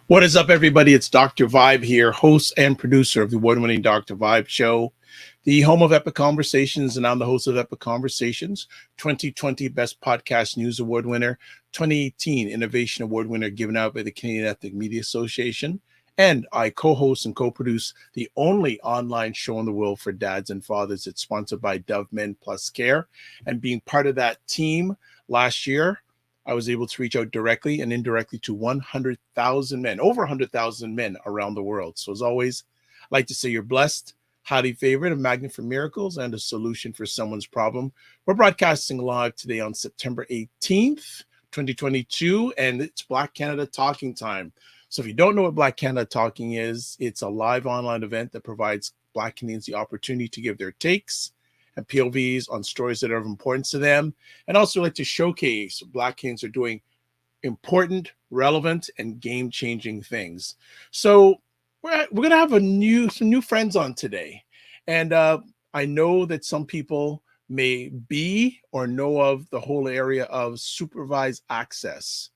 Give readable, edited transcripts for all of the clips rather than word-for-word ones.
What is up, everybody? It's Dr. Vibe here, host and producer of the award-winning Dr. Vibe Show, the home of Epic Conversations, and I'm the host of Epic Conversations, 2020 Best Podcast News Award winner, 2018 Innovation Award winner given out by the Canadian Ethnic Media Association, and I co-host and co-produce the only online show in the world for dads and fathers. It's sponsored by Dove Men Plus Care, and being part of that team last year, I was able to reach out directly and indirectly to 100,000 men, over 100,000 men around the world. So as always, I'd like to say you're blessed, highly favored, a magnet for miracles, and a solution for someone's problem. We're broadcasting live today on September 18th, 2022, and it's Black Canada Talking Time. So if you don't know what Black Canada Talking is, it's a live online event that provides Black Canadians the opportunity to give their takes and POVs on stories that are of importance to them, and also like to showcase Black Canadians are doing important, relevant, and game-changing things. So we're going to have some new friends on today, and I know that some people may be or know of the whole area of supervised access.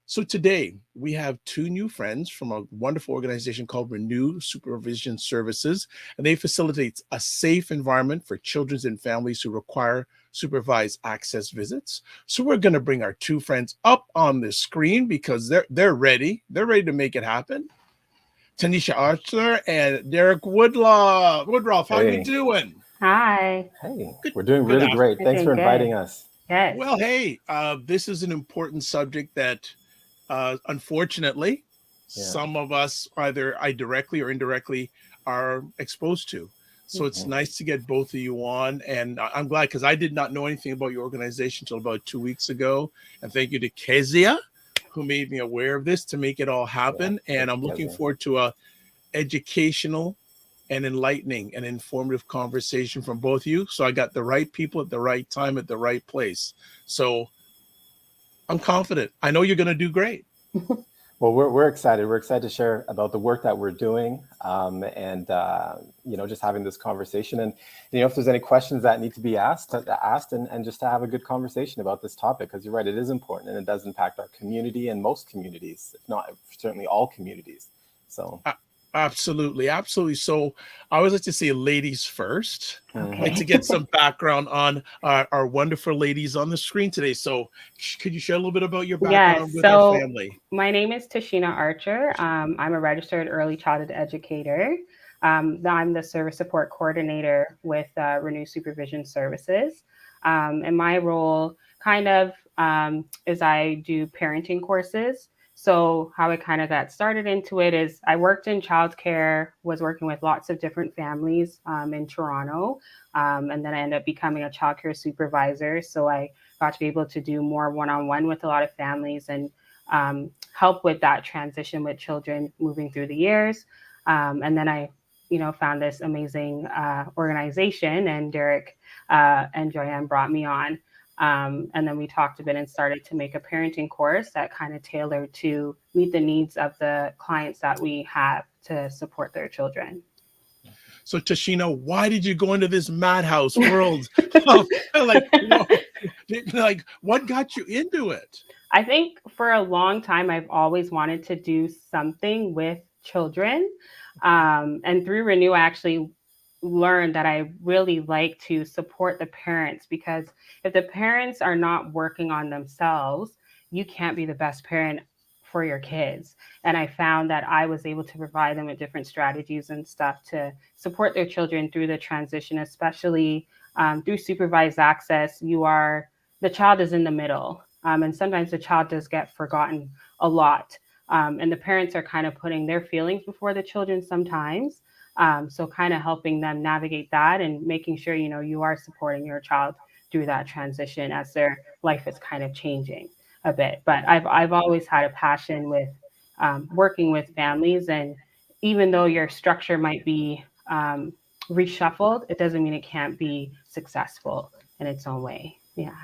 So today we have two new friends from a wonderful organization called Renew Supervision Services, and they facilitate a safe environment for children and families who require supervised access visits. So we're going to bring our two friends up on the screen because they're ready. They're ready to make it happen. Techenia Archer and Derek Woodruff, how you doing? Hi. Hey, we're doing really great. Thanks for inviting us. Yes. Well, hey, this is an important subject that unfortunately, some of us either directly or indirectly are exposed to. So it's nice to get both of you on. And I'm glad because I did not know anything about your organization until about 2 weeks ago. And thank you to Kezia, who made me aware of this to make it all happen. Yeah, and I'm looking forward to a educational and enlightening and informative conversation from both of you. So I got the right people at the right time at the right place. So I'm confident. I know you're going to do great. Well, we're excited. We're excited to share about the work that we're doing, and just having this conversation. And if there's any questions that need to be asked, and just to have a good conversation about this topic, because you're right, it is important and it does impact our community and most communities, if not certainly all communities. So. Absolutely. So I always like to say ladies first. Okay. I'd like to get some background on our wonderful ladies on the screen today. So could you share a little bit about your background with our family? My name is Techenia Archer. I'm a registered early childhood educator. I'm the service support coordinator with Renew Supervision Services. And my role is I do parenting courses. So how I kind of got started into it is I worked in childcare, was working with lots of different families in Toronto. And then I ended up becoming a childcare supervisor. So I got to be able to do more one-on-one with a lot of families and help with that transition with children moving through the years. And then I, found this amazing organization, and Derek and Joanne brought me on. And then we talked a bit and started to make a parenting course that kind of tailored to meet the needs of the clients that we have to support their children. So Techenia, why did you go into this madhouse world? What got you into it? I think for a long time, I've always wanted to do something with children. And through Renew, I actually learned that I really like to support the parents, because if the parents are not working on themselves, you can't be the best parent for your kids. And I found that I was able to provide them with different strategies and stuff to support their children through the transition, especially through supervised access. The child is in the middle. And sometimes the child does get forgotten a lot. And the parents are kind of putting their feelings before the children sometimes. So kind of helping them navigate that and making sure, you are supporting your child through that transition as their life is kind of changing a bit. But I've always had a passion with working with families. And even though your structure might be reshuffled, it doesn't mean it can't be successful in its own way. Yeah.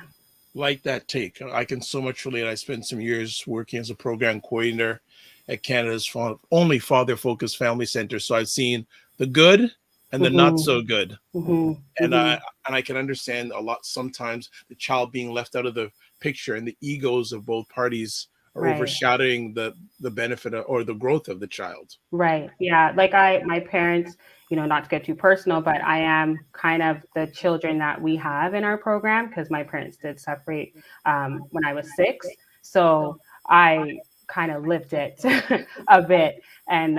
Like that take. I can so much relate. I spent some years working as a program coordinator at Canada's only father-focused family center. So I've seen the good and the not so good. And I can understand a lot sometimes the child being left out of the picture, and the egos of both parties or Right. overshadowing the benefit or the growth of the child. Right. Yeah. Like my parents, not to get too personal, but I am kind of the children that we have in our program because my parents did separate when I was 6. So I kind of lived it a bit. And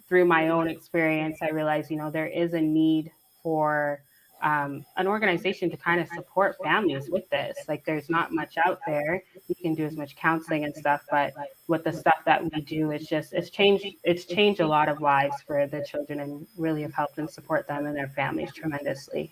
through my own experience, I realized, there is a need for an organization to kind of support families with this. Like there's not much out there. You can do as much counseling and stuff, but with the stuff that we do, it's changed a lot of lives for the children and really have helped and support them and their families tremendously.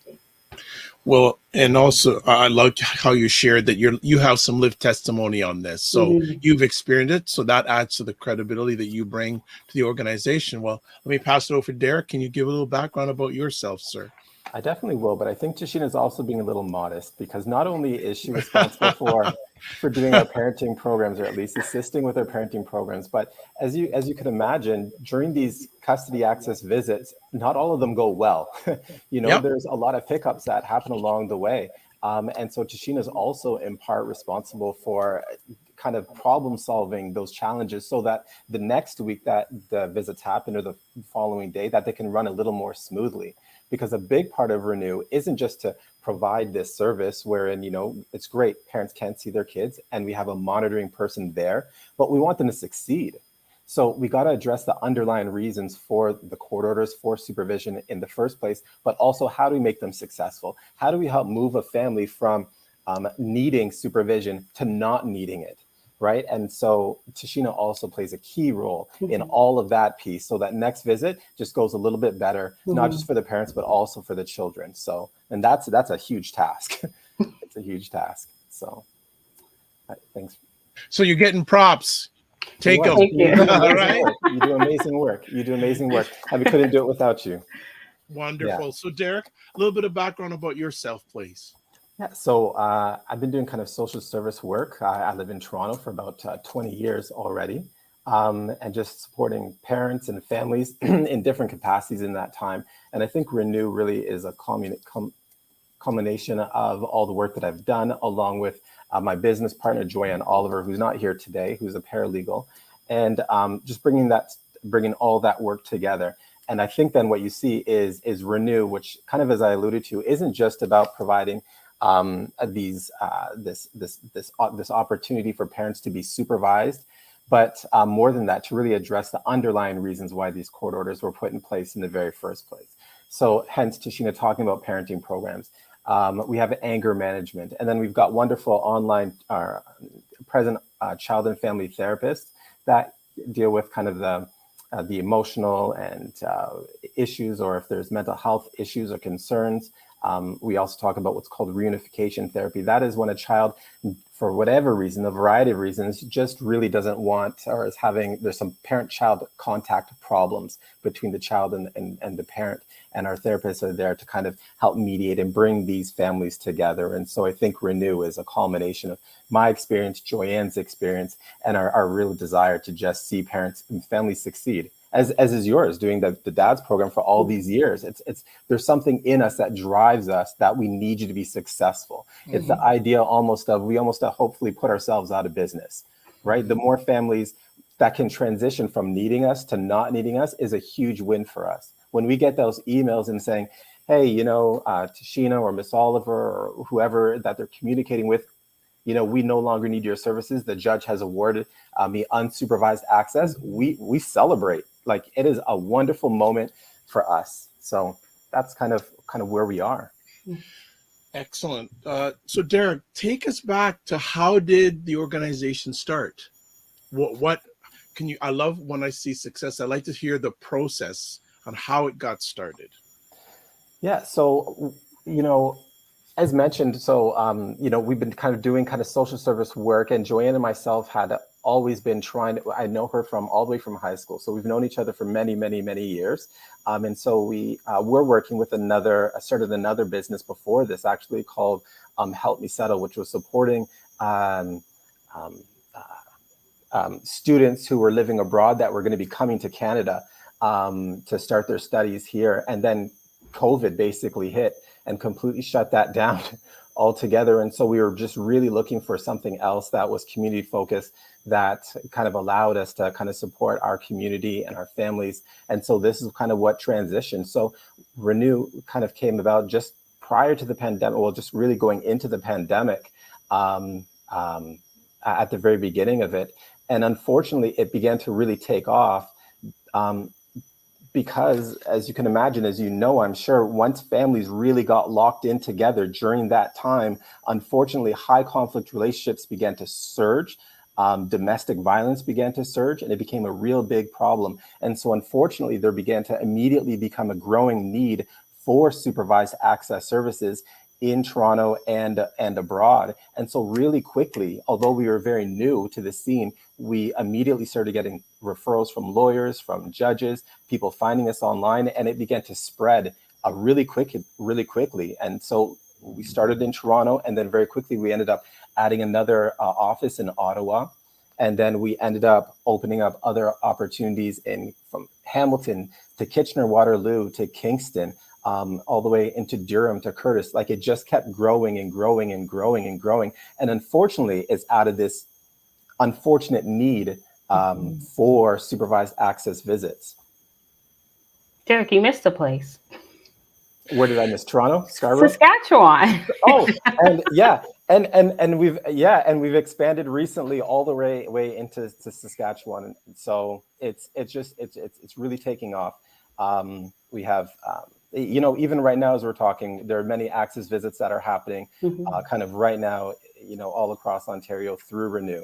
Well, and also I like how you shared that you have some lived testimony on this. So Mhm. you've experienced it. So that adds to the credibility that you bring to the organization. Well, let me pass it over to Derek. Can you give a little background about yourself, sir? I definitely will, but I think Techenia is also being a little modest because not only is she responsible for doing our parenting programs, or at least assisting with our parenting programs, but as you can imagine, during these custody access visits, not all of them go well. Yep. There's a lot of hiccups that happen along the way. And so Techenia is also in part responsible for kind of problem solving those challenges so that the next week that the visits happen or the following day, that they can run a little more smoothly. Because a big part of Renew isn't just to provide this service wherein, it's great, parents can't see their kids and we have a monitoring person there, but we want them to succeed. So we got to address the underlying reasons for the court orders for supervision in the first place, but also how do we make them successful? How do we help move a family from needing supervision to not needing it? Right. And so Techenia also plays a key role in all of that piece. So that next visit just goes a little bit better, not just for the parents, but also for the children. So, and that's a huge task. It's a huge task. So thanks. So you're getting props. Take them. Thank you. All right. You do amazing work. And we couldn't do it without you. Wonderful. Yeah. So Derek, a little bit of background about yourself, please. Yeah, so I've been doing kind of social service work. I live in Toronto for about 20 years already, and just supporting parents and families in different capacities in that time. And I think Renew really is a culmination of all the work that I've done, along with my business partner, Joyanne Oliver, who's not here today, who's a paralegal, and just bringing all that work together. And I think then what you see is Renew, which kind of, as I alluded to, isn't just about providing this opportunity for parents to be supervised, but more than that, to really address the underlying reasons why these court orders were put in place in the very first place. So hence Techenia talking about parenting programs. We have anger management, and then we've got wonderful online present child and family therapists that deal with kind of the emotional and issues, or if there's mental health issues or concerns. We also talk about what's called reunification therapy. That is when a child, for whatever reason, a variety of reasons, just really doesn't want, or is there's some parent-child contact problems between the child and the parent. And our therapists are there to kind of help mediate and bring these families together. And so I think Renew is a culmination of my experience, Joyanne's experience, and our real desire to just see parents and families succeed. As is yours, doing the dad's program for all these years. There's something in us that drives us that we need you to be successful. It's the idea we almost hopefully put ourselves out of business, right? The more families that can transition from needing us to not needing us is a huge win for us. When we get those emails and saying, hey, Techenia or Miss Oliver or whoever that they're communicating with, we no longer need your services. The judge has awarded me unsupervised access. We celebrate. Like, it is a wonderful moment for us. So that's kind of where we are. Excellent. So Derek, take us back to how did the organization start? What can you? I love when I see success. I like to hear the process on how it got started. Yeah. So as mentioned, we've been kind of doing kind of social service work, and Joyanne and myself had always been I know her from all the way from high school. So we've known each other for many, many, many years. And so we're working with started another business before this, actually, called Help Me Settle, which was supporting students who were living abroad that were going to be coming to Canada to start their studies here, and then COVID basically hit and completely shut that down altogether. And so we were just really looking for something else that was community focused, that kind of allowed us to kind of support our community and our families. And so this is kind of what transitioned. So Renew kind of came about just prior to the pandemic, well, just really going into the pandemic, at the very beginning of it. And unfortunately, it began to really take off because, as you can imagine, as you know, I'm sure, once families really got locked in together during that time, unfortunately, high conflict relationships began to surge. Domestic violence began to surge, and it became a real big problem. And so unfortunately, there began to immediately become a growing need for supervised access services in Toronto and abroad. And so really quickly, although we were very new to the scene, we immediately started getting referrals from lawyers, from judges, people finding us online, and it began to spread really quickly. And so we started in Toronto, and then very quickly we ended up adding another office in Ottawa. And then we ended up opening up other opportunities from Hamilton to Kitchener-Waterloo to Kingston, all the way into Durham to Curtis. Like, it just kept growing and growing and growing and growing. And unfortunately, it's out of this unfortunate need for supervised access visits. Derek, you missed a place. Where did I miss? Toronto? Scarborough? Saskatchewan. And we've expanded recently all the way into Saskatchewan. And so it's really taking off. We have even right now as we're talking, there are many access visits that are happening kind of right now, all across Ontario through Renew.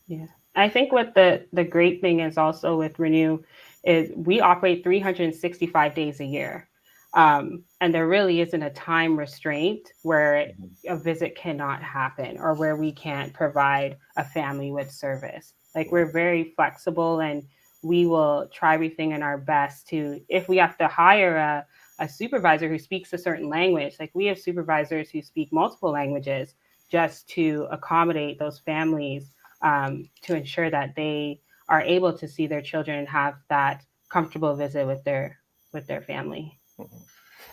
Yeah, I think what the great thing is also with Renew is we operate 365 days a year. And there really isn't a time restraint where a visit cannot happen or where we can't provide a family with service. Like, we're very flexible, and we will try everything in our best to, if we have to hire a supervisor who speaks a certain language, like we have supervisors who speak multiple languages just to accommodate those families, to ensure that they are able to see their children and have that comfortable visit with their family.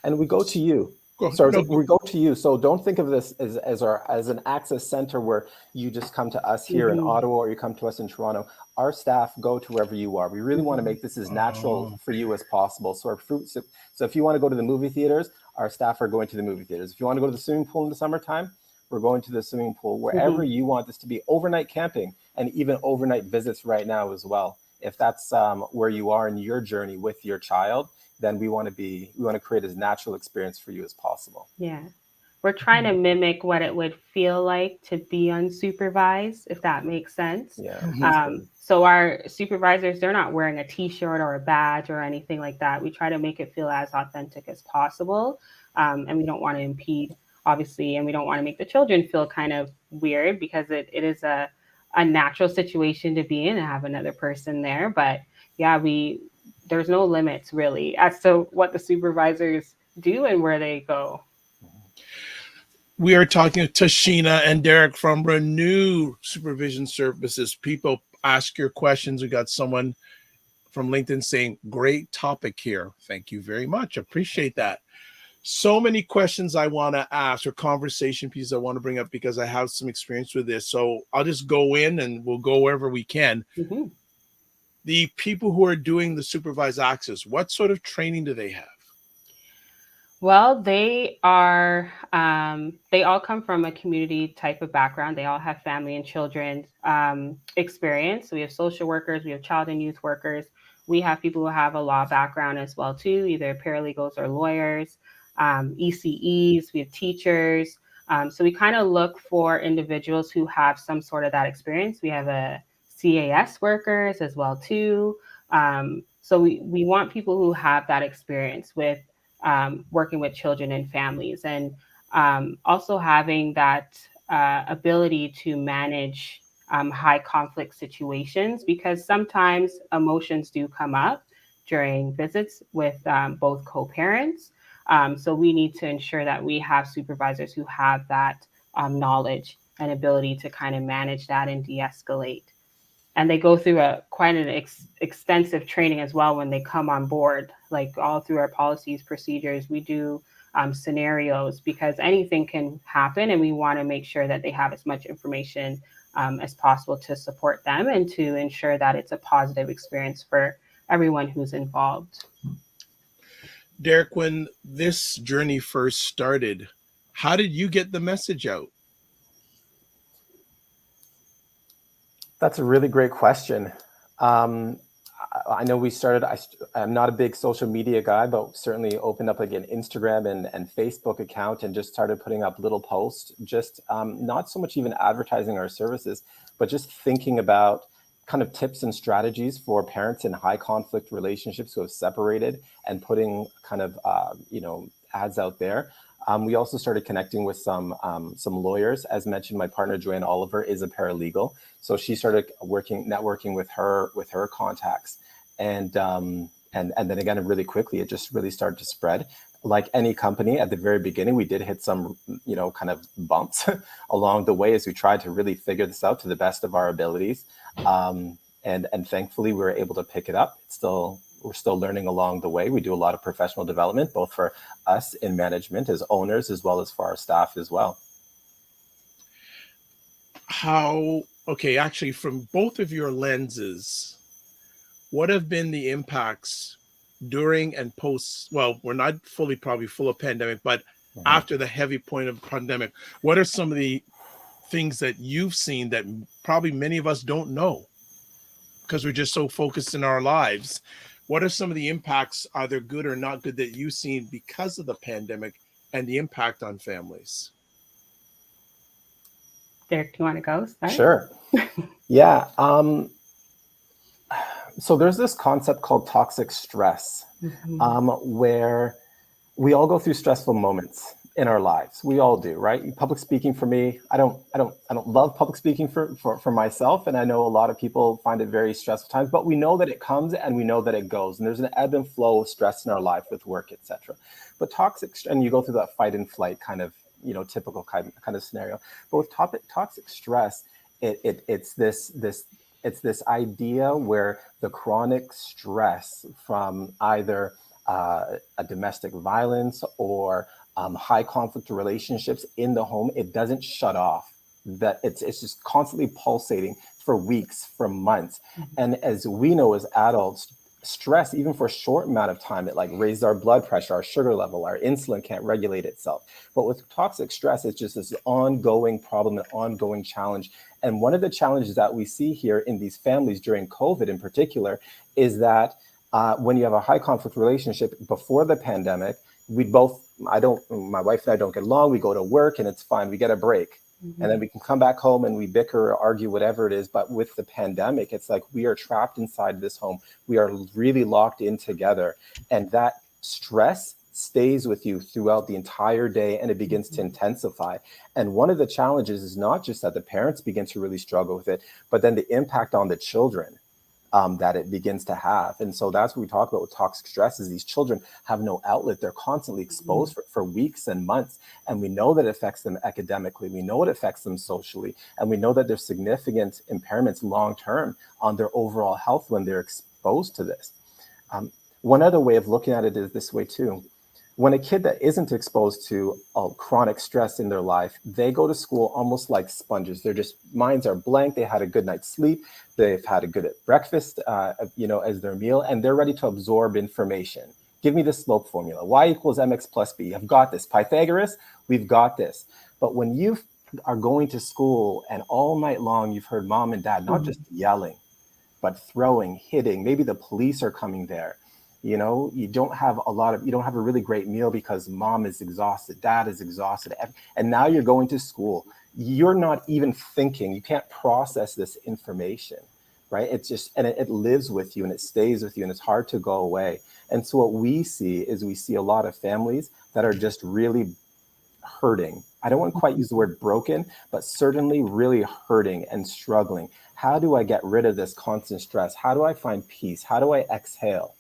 And we go to you. We go to you. So don't think of this as an access center where you just come to us here in Ottawa or you come to us in Toronto. Our staff go to wherever you are. We really want to make this as natural for you as possible. So if you want to go to the movie theaters, our staff are going to the movie theaters. If you want to go to the swimming pool in the summertime, we're going to the swimming pool. Wherever you want this to be, overnight camping and even overnight visits right now as well. If that's where you are in your journey with your child, then we want to create as natural experience for you as possible. Yeah. We're trying to mimic what it would feel like to be unsupervised, if that makes sense. Yeah. So our supervisors, they're not wearing a t-shirt or a badge or anything like that. We try to make it feel as authentic as possible. And we don't want to impede, obviously, and we don't want to make the children feel kind of weird, because it is a natural situation to be in and have another person there. But yeah, there's no limits really as to what the supervisors do and where they go. We are talking to Tashina and Derek from Renew Supervision Services. People, ask your questions. We got someone from LinkedIn saying, great topic here. Thank you very much. Appreciate that. So many questions I want to ask, or conversation pieces I want to bring up, because I have some experience with this. So I'll just go in and we'll go wherever we can. The people who are doing the supervised access, what sort of training do they have? Well, they are, they all come from a community type of background. They all have family and children experience. So we have social workers, we have child and youth workers. We have people who have a law background as well too, either paralegals or lawyers, ECEs, we have teachers. So we kind of look for individuals who have some sort of that experience. We have a CAS workers as well too. So we want people who have that experience with working with children and families, and also having that ability to manage high conflict situations, because sometimes emotions do come up during visits with both co-parents. So we need to ensure that we have supervisors who have that knowledge and ability to kind of manage that and de-escalate. And they go through quite an extensive training as well when they come on board, like all through our policies, procedures. We do scenarios, because anything can happen, and we want to make sure that they have as much information as possible to support them and to ensure that it's a positive experience for everyone who's involved. Derek, when this journey first started, how did you get the message out? That's a really great question. I know we started, I'm not a big social media guy, but certainly opened up like an Instagram and Facebook account and just started putting up little posts, just not so much even advertising our services, but just thinking about kind of tips and strategies for parents in high conflict relationships who have separated, and putting kind of, ads out there. We also started connecting with some lawyers. As mentioned, my partner, Joanne Oliver, is a paralegal. So she started networking with her contacts. And then again, really quickly, it just really started to spread. Like any company, at the very beginning, we did hit some, kind of bumps along the way as we tried to really figure this out to the best of our abilities. And thankfully, we were able to pick it up. We're still learning along the way. We do a lot of professional development, both for us in management as owners, as well as for our staff as well. Actually, from both of your lenses, what have been the impacts during and post? Well, we're not probably full of pandemic, but after the heavy point of pandemic, what are some of the things that you've seen that probably many of us don't know because we're just so focused in our lives? What are some of the impacts, either good or not good, that you've seen because of the pandemic and the impact on families? Derek, do you want to go? Start? Sure. Yeah. So there's this concept called toxic stress, where we all go through stressful moments in our lives. We all do, right? Public speaking for me, I don't love public speaking for myself, and I know a lot of people find it very stressful times. But we know that it comes and we know that it goes, and there's an ebb and flow of stress in our life with work, etc. But and you go through that fight and flight kind of typical kind of scenario. But with toxic stress, it's this idea where the chronic stress from either a domestic violence or high conflict relationships in the home, it doesn't shut off. That it's just constantly pulsating for weeks, for months. And as we know as adults, stress, even for a short amount of time, it like raises our blood pressure, our sugar level, our insulin can't regulate itself. But with toxic stress, it's just this ongoing problem, an ongoing challenge. And one of the challenges that we see here in these families during COVID in particular is that when you have a high conflict relationship before the pandemic, my wife and I don't get along, we go to work and it's fine, we get a break. And then we can come back home and we bicker or argue, whatever it is. But with the pandemic, it's like we are trapped inside this home. We are really locked in together. And that stress stays with you throughout the entire day, and it begins to intensify. And one of the challenges is not just that the parents begin to really struggle with it, but then the impact on the children that it begins to have. And so that's what we talk about with toxic stress, is these children have no outlet. They're constantly exposed for weeks and months. And we know that it affects them academically. We know it affects them socially. And we know that there's significant impairments long-term on their overall health when they're exposed to this. One other way of looking at it is this way too. When a kid that isn't exposed to chronic stress in their life, they go to school almost like sponges. Minds are blank. They had a good night's sleep. They've had a good breakfast, as their meal, and they're ready to absorb information. Give me the slope formula. Y equals mx plus b. I've got this. Pythagoras, we've got this. But when you are going to school and all night long you've heard mom and dad not just yelling, but throwing, hitting, maybe the police are coming there. You don't have a really great meal because mom is exhausted, dad is exhausted. And now you're going to school. You're not even thinking, you can't process this information, right? It's just, and it lives with you and it stays with you and it's hard to go away. And so what we see a lot of families that are just really hurting. I don't want to quite use the word broken, but certainly really hurting and struggling. How do I get rid of this constant stress? How do I find peace? How do I exhale?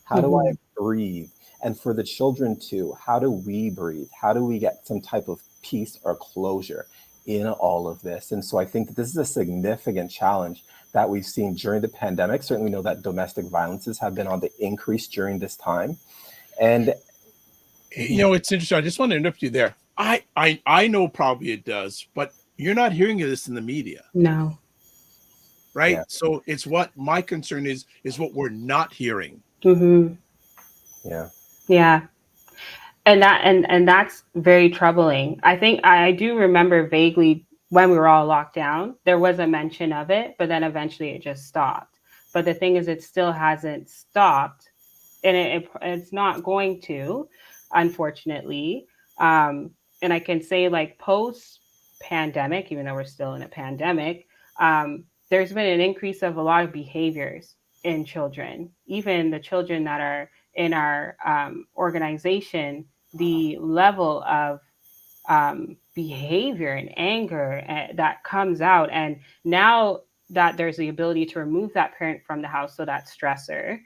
How do I breathe? And for the children too, how do we breathe? How do we get some type of peace or closure in all of this. And so I think that this is a significant challenge that we've seen during the pandemic. Certainly we know that domestic violences have been on the increase during this time. And it's interesting. I just want to interrupt you there. I know probably it does, but you're not hearing this in the media. No. Right. Yeah. So it's what my concern is what we're not hearing. Mm-hmm. Yeah. Yeah. And that's very troubling. I think I do remember vaguely when we were all locked down, there was a mention of it, but then eventually it just stopped. But the thing is, it still hasn't stopped, and it's not going to, unfortunately. And I can say, like, post pandemic, even though we're still in a pandemic, there's been an increase of a lot of behaviors in children, even the children that are in our organization. The level of behavior and anger that comes out. And now that there's the ability to remove that parent from the house, so that stressor,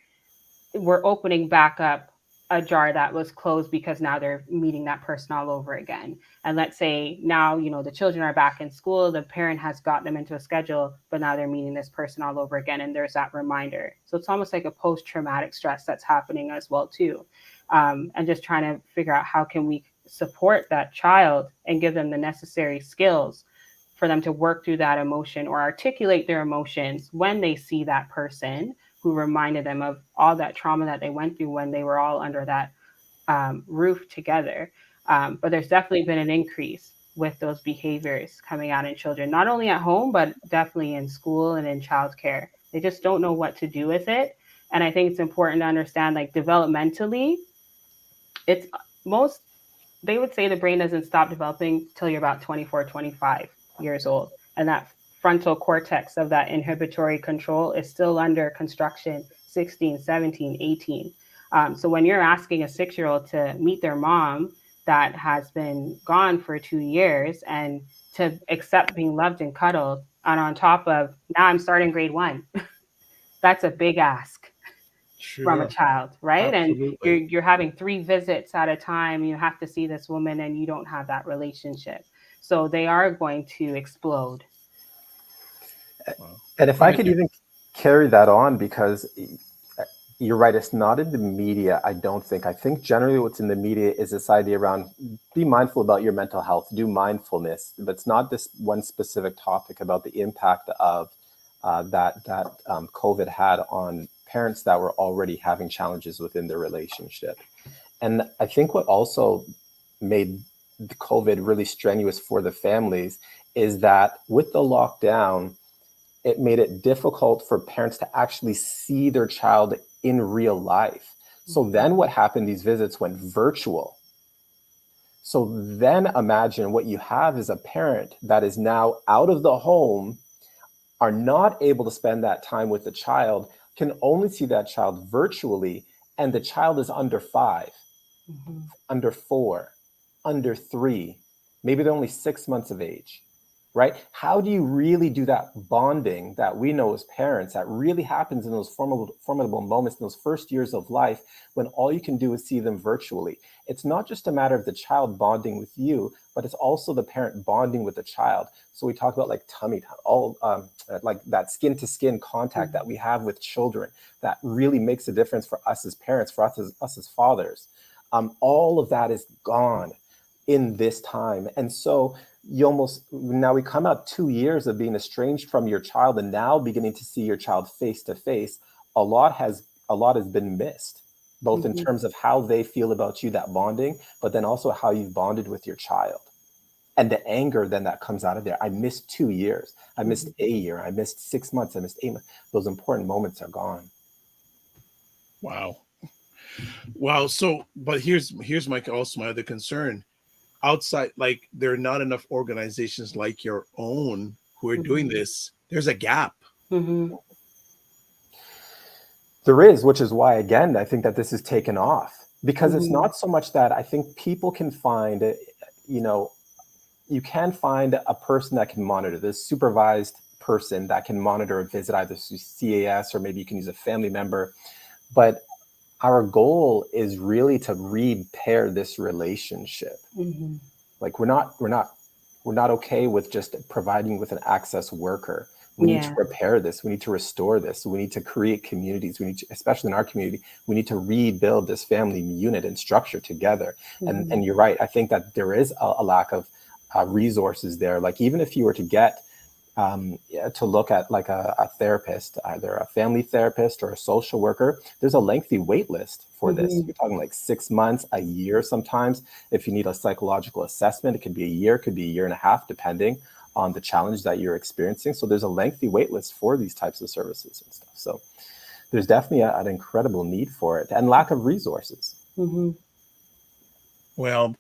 we're opening back up a jar that was closed because now they're meeting that person all over again. And let's say now, the children are back in school, the parent has got them into a schedule, but now they're meeting this person all over again. And there's that reminder. So it's almost like a post-traumatic stress that's happening as well too. And just trying to figure out how can we support that child and give them the necessary skills for them to work through that emotion or articulate their emotions when they see that person who reminded them of all that trauma that they went through when they were all under that roof together. But there's definitely been an increase with those behaviors coming out in children, not only at home, but definitely in school and in childcare. They just don't know what to do with it. And I think it's important to understand, like, developmentally, they would say the brain doesn't stop developing till you're about 24, 25 years old. And that frontal cortex of that inhibitory control is still under construction 16, 17, 18. So when you're asking a 6-year-old to meet their mom that has been gone for 2 years and to accept being loved and cuddled, and on top of, now I'm starting grade 1, that's a big ask. Sure. From a child, right? Absolutely. And you're having 3 visits at a time. You have to see this woman and you don't have that relationship. So they are going to explode. And if I could even carry that on, because you're right, it's not in the media, I don't think. I think generally what's in the media is this idea around be mindful about your mental health, do mindfulness, but it's not this one specific topic about the impact of that COVID had on parents that were already having challenges within their relationship. And I think what also made the COVID really strenuous for the families is that with the lockdown, it made it difficult for parents to actually see their child in real life. So then what happened, these visits went virtual. So then imagine what you have is a parent that is now out of the home, are not able to spend that time with the child, can only see that child virtually, and the child is under 5, under 4, under 3, maybe they're only 6 months of age, right? How do you really do that bonding that we know as parents that really happens in those formidable moments in those first years of life when all you can do is see them virtually? It's not just a matter of the child bonding with you, but it's also the parent bonding with the child. So we talk about like tummy time, all like that skin to skin contact that we have with children that really makes a difference for us as parents, for us as fathers. All of that is gone in this time. And so now we come out 2 years of being estranged from your child and now beginning to see your child face to face. A lot has been missed, both in terms of how they feel about you, that bonding, but then also how you've bonded with your child. And the anger then that comes out of there. I missed 2 years. I missed a year. I missed 6 months. I missed 8 months. Those important moments are gone. Wow. So, but here's my other concern. Outside, like, there are not enough organizations like your own who are doing this. There's a gap. There is, which is why, again, I think that this is taken off, because it's not so much that I think people can find, you can find a person that can monitor this supervised person that can monitor a visit either through CAS or maybe you can use a family member. But our goal is really to repair this relationship. Like we're not We're not okay with just providing with an access worker. We need to repair this. We need to restore this. We need to create communities. We need to, especially in our community, we need to rebuild this family unit and structure together. And you're right. I think that there is a lack of resources there. Like even if you were to get to look at like a therapist, either a family therapist or a social worker, there's a lengthy wait list for this. You're talking like 6 months, a year sometimes. If you need a psychological assessment, it could be a year, could be a year and a half, depending on the challenge that you're experiencing. So there's a lengthy wait list for these types of services and stuff. So there's definitely an incredible need for it and lack of resources. Well,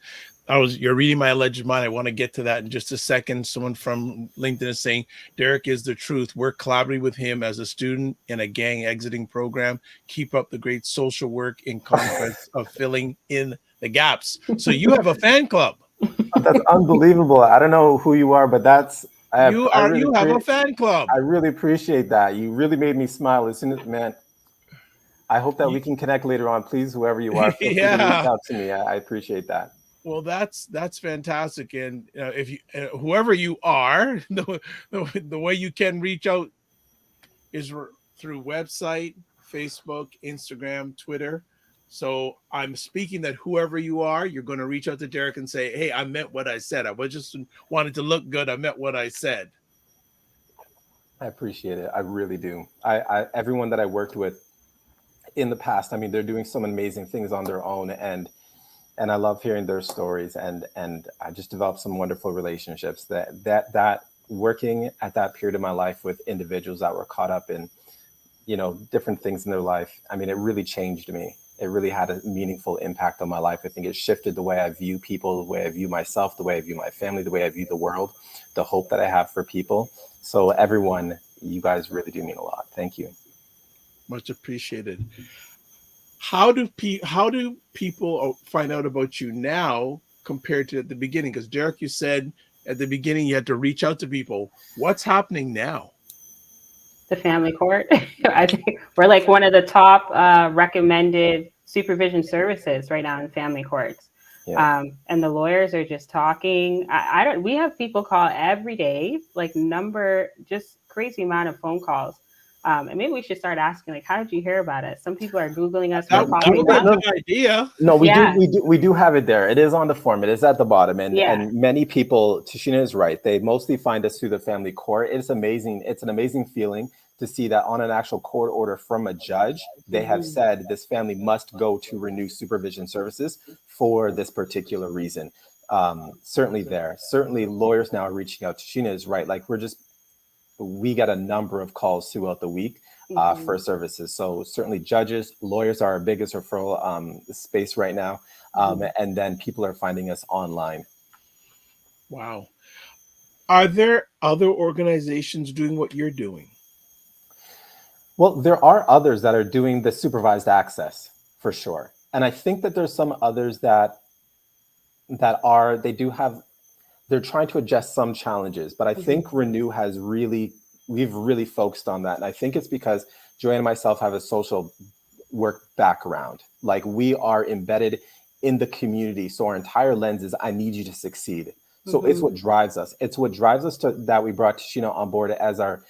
you're reading my alleged mind. I want to get to that in just a second. Someone from LinkedIn is saying, Derek is the truth. We're collaborating with him as a student in a gang exiting program. Keep up the great social work in conference of filling in the gaps. So you have a fan club. That's unbelievable. I don't know who you are, but you have a fan club. I really appreciate that. You really made me smile as soon as, man. I hope that we can connect later on. Please, whoever you are, feel free to reach out to me. I appreciate that. Well, that's fantastic. And if you, whoever you are, the way you can reach out is through website, Facebook, Instagram, Twitter. So I'm speaking that whoever you are, you're going to reach out to Derek and say, hey, I meant what I said. I was just wanted to look good. I meant what I said. I appreciate it. I really do. Everyone that I worked with in the past, I mean, they're doing some amazing things on their own, and I love hearing their stories, and I just developed some wonderful relationships that working at that period of my life with individuals that were caught up in, different things in their life. I mean, it really changed me. It really had a meaningful impact on my life. I think it shifted the way I view people, the way I view myself, the way I view my family, the way I view the world, the hope that I have for people. So everyone, you guys really do mean a lot. Thank you. Much appreciated. How do people find out about you now compared to at the beginning? Because Derek, you said at the beginning you had to reach out to people. What's happening now? The family court. I think we're like one of the top recommended supervision services right now in family courts. And the lawyers are just talking. We have people call every day, like just crazy amount of phone calls. And maybe we should start asking, like, how did you hear about it? Some people are Googling us. That would be a good idea. No, we do have it there. It is on the form. It is at the bottom. And many people, Techenia is right. They mostly find us through the family court. It's amazing. It's an amazing feeling to see that on an actual court order from a judge, they have said this family must go to renew supervision services for this particular reason. Certainly lawyers now are reaching out. Techenia is right. Like we get a number of calls throughout the week for services. So certainly judges, lawyers are our biggest referral space right now. And then people are finding us online. Wow. Are there other organizations doing what you're doing? Well, there are others that are doing the supervised access for sure. And I think that there's some others they're trying to address some challenges, but I think Renew we've really focused on that. And I think it's because Joanne and myself have a social work background. Like we are embedded in the community. So our entire lens is, I need you to succeed. So it's what drives us. It's what drives us that we brought Techenia on board as our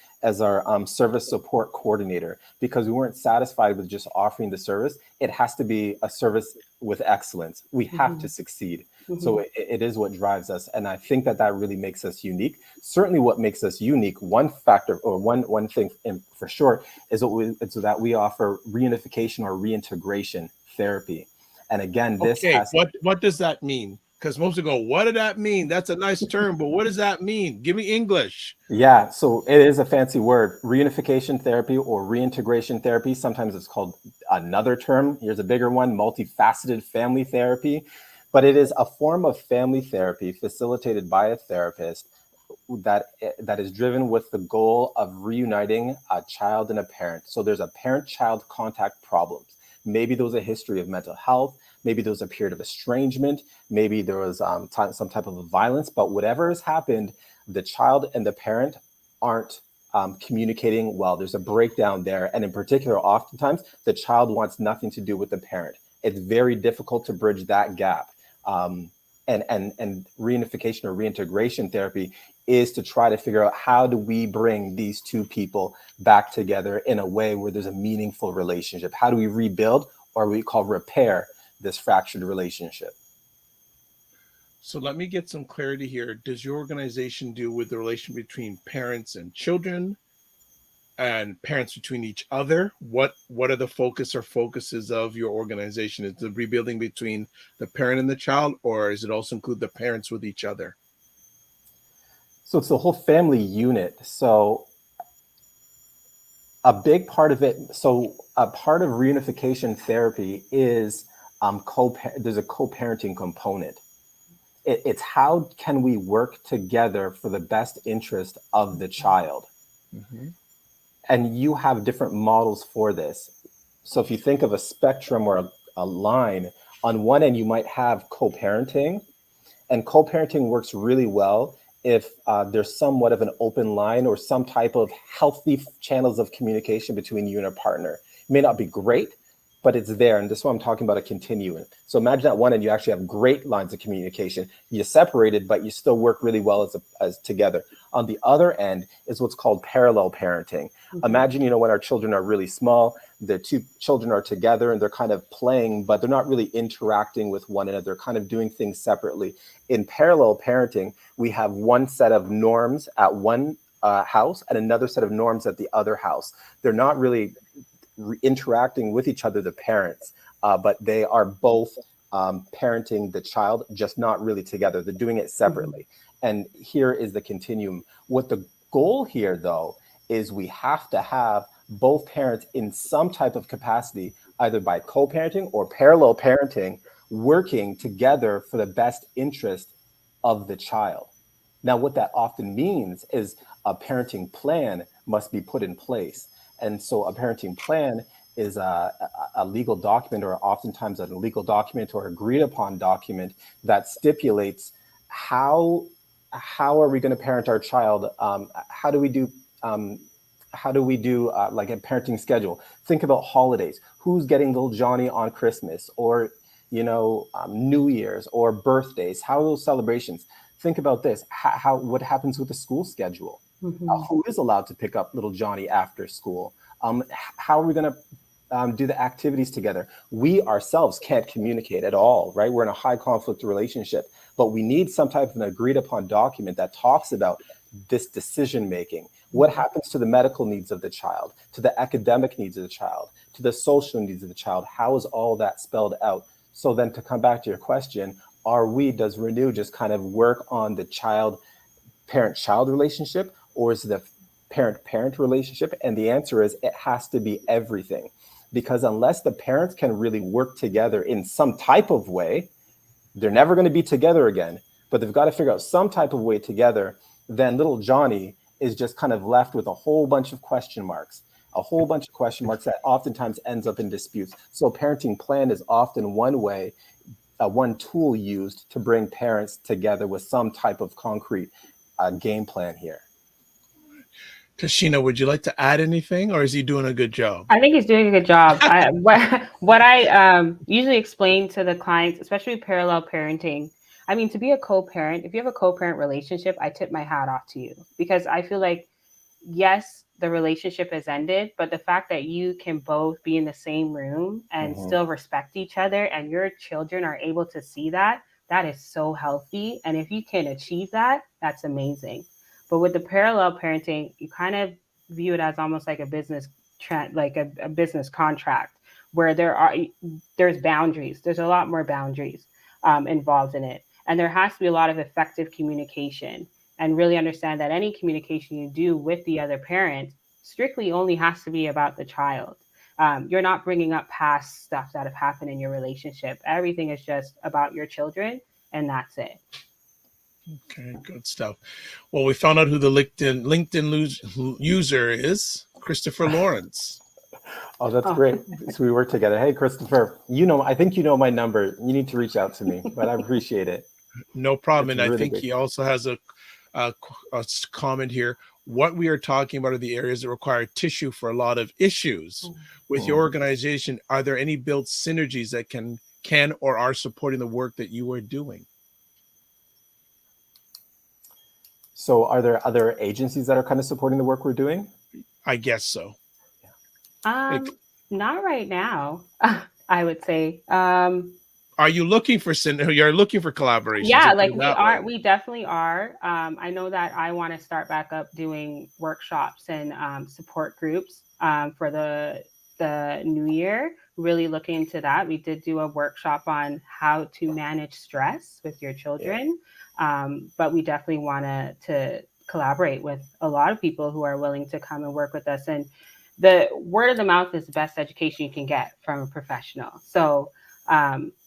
service support coordinator, because we weren't satisfied with just offering the service. It has to be a service with excellence. We have to succeed. So it is what drives us. And I think that really makes us unique. Certainly what makes us unique, one factor or one thing for sure is that we offer reunification or reintegration therapy. And again, what does that mean? Because most people go, what did that mean? That's a nice term, but what does that mean? Give me English. Yeah, so it is a fancy word, reunification therapy or reintegration therapy. Sometimes it's called another term. Here's a bigger one, multifaceted family therapy. But it is a form of family therapy facilitated by a therapist that is driven with the goal of reuniting a child and a parent. So there's a parent-child contact problems. Maybe there was a history of mental health. Maybe there was a period of estrangement. Maybe there was some type of violence. But whatever has happened, the child and the parent aren't communicating well. There's a breakdown there. And in particular, oftentimes, the child wants nothing to do with the parent. It's very difficult to bridge that gap. and reunification or reintegration therapy is to try to figure out how do we bring these two people back together in a way where there's a meaningful relationship. How do we rebuild, or we call repair, this fractured relationship? So let me get some clarity here. Does your organization deal with the relation between parents and children and parents between each other? What are the focuses of your organization? Is the rebuilding between the parent and the child, or does it also include the parents with each other? So it's the whole family unit. So a big part of it, so a part of reunification therapy is there's a co-parenting component. It's how can we work together for the best interest of the child? Mm-hmm. And you have different models for this. So if you think of a spectrum or a line, on one end you might have co-parenting, and co-parenting works really well if there's somewhat of an open line or some type of healthy channels of communication between you and a partner. It may not be great, but it's there. And this is why I'm talking about a continuum. So imagine at one end, you actually have great lines of communication. You're separated, but you still work really well as together. On the other end is what's called parallel parenting. Mm-hmm. Imagine, when our children are really small, the two children are together and they're kind of playing, but they're not really interacting with one another. They're kind of doing things separately. In parallel parenting, we have one set of norms at one house and another set of norms at the other house. They're not really interacting with each other, the parents, but they are both parenting the child, just not really together. They're doing it separately. Mm-hmm. And here is the continuum. What the goal here, though, is we have to have both parents in some type of capacity, either by co-parenting or parallel parenting, working together for the best interest of the child. Now, what that often means is a parenting plan must be put in place. And so a parenting plan is a legal document, or oftentimes a legal document or agreed upon document that stipulates how are we going to parent our child? How do we do like a parenting schedule? Think about holidays. Who's getting little Johnny on Christmas, or New Year's, or birthdays? How are those celebrations? Think about this. What happens with the school schedule? Mm-hmm. Who is allowed to pick up little Johnny after school? How are we going to do the activities together? We ourselves can't communicate at all, right? We're in a high conflict relationship, but we need some type of an agreed upon document that talks about this decision making. What happens to the medical needs of the child, to the academic needs of the child, to the social needs of the child? How is all that spelled out? So then, to come back to your question, does Renew just kind of work on the parent-child relationship, or is it the parent-parent relationship? And the answer is it has to be everything, because unless the parents can really work together in some type of way, they're never going to be together again, but they've got to figure out some type of way together. Then little Johnny is just kind of left with a whole bunch of question marks that oftentimes ends up in disputes. So a parenting plan is often one tool used to bring parents together with some type of concrete game plan here. Techenia, would you like to add anything, or is he doing a good job? I think he's doing a good job. What I usually explain to the clients, especially parallel parenting, I mean, to be a co-parent, if you have a co-parent relationship, I tip my hat off to you, because I feel like, yes, the relationship has ended, but the fact that you can both be in the same room and still respect each other, and your children are able to see that is so healthy. And if you can achieve that, that's amazing. But with the parallel parenting, you kind of view it as almost like a business a business contract, where there's boundaries. There's a lot more boundaries involved in it. And there has to be a lot of effective communication, and really understand that any communication you do with the other parent strictly only has to be about the child. You're not bringing up past stuff that have happened in your relationship. Everything is just about your children, and that's it. Okay, good stuff. Well, we found out who the LinkedIn user is, Christopher Lawrence. Oh, that's great. So we work together. Hey, Christopher, I think you know my number. You need to reach out to me, but I appreciate it. No problem. And really I think great. He also has a comment here. What we are talking about are the areas that require tissue for a lot of issues. With your organization, are there any built synergies that can or are supporting the work that you are doing? So are there other agencies that are kind of supporting the work we're doing? I guess so. Not right now, I would say. Are you looking for you're looking for collaborations? Yeah, like we definitely are. I know that I want to start back up doing workshops and support groups for the new year. Really looking into that. We did do a workshop on how to manage stress with your children, but we definitely want to collaborate with a lot of people who are willing to come and work with us. And the word of the mouth is the best education you can get from a professional. So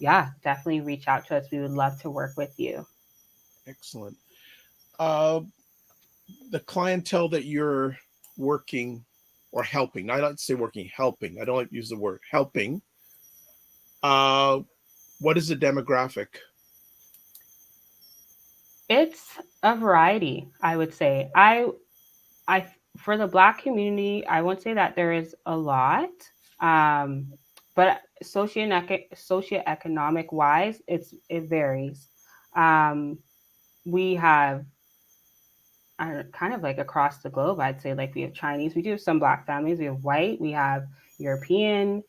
yeah, definitely reach out to us. We would love to work with you. Excellent. The clientele that you're working or helping, I like to say working, helping. I don't like to use the word helping. What is the demographic? It's a variety, I would say. I for the Black community, I won't say that there is a lot, but socioeconomic wise, it varies. We have kind of like across the globe, I'd say, like we have Chinese, we do have some Black families, we have white, we have European,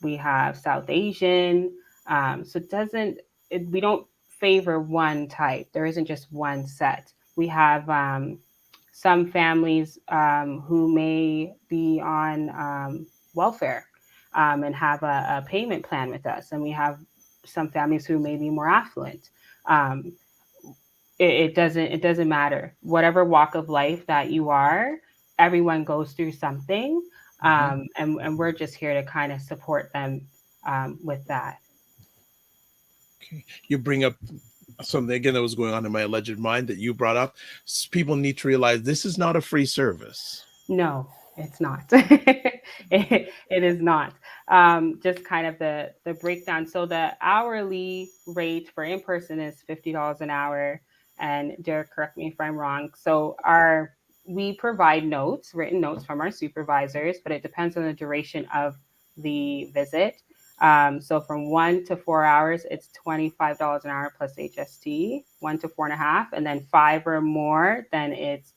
we have South Asian. So we don't favor one type. There isn't just one set. We have some families who may be on welfare and have a payment plan with us. And we have some families who may be more affluent. It doesn't matter. Whatever walk of life that you are, everyone goes through something. And we're just here to kind of support them with that. Okay. You bring up something again that was going on in my alleged mind that you brought up. People need to realize this is not a free service. No, it's not. It is not. Just kind of the breakdown. So the hourly rate for in-person is $50 an hour. And Derek, correct me if I'm wrong. So we provide written notes from our supervisors, but it depends on the duration of the visit. So from 1 to 4 hours, it's $25 an hour plus HST, 1 to 4.5, and then 5 or more, then it's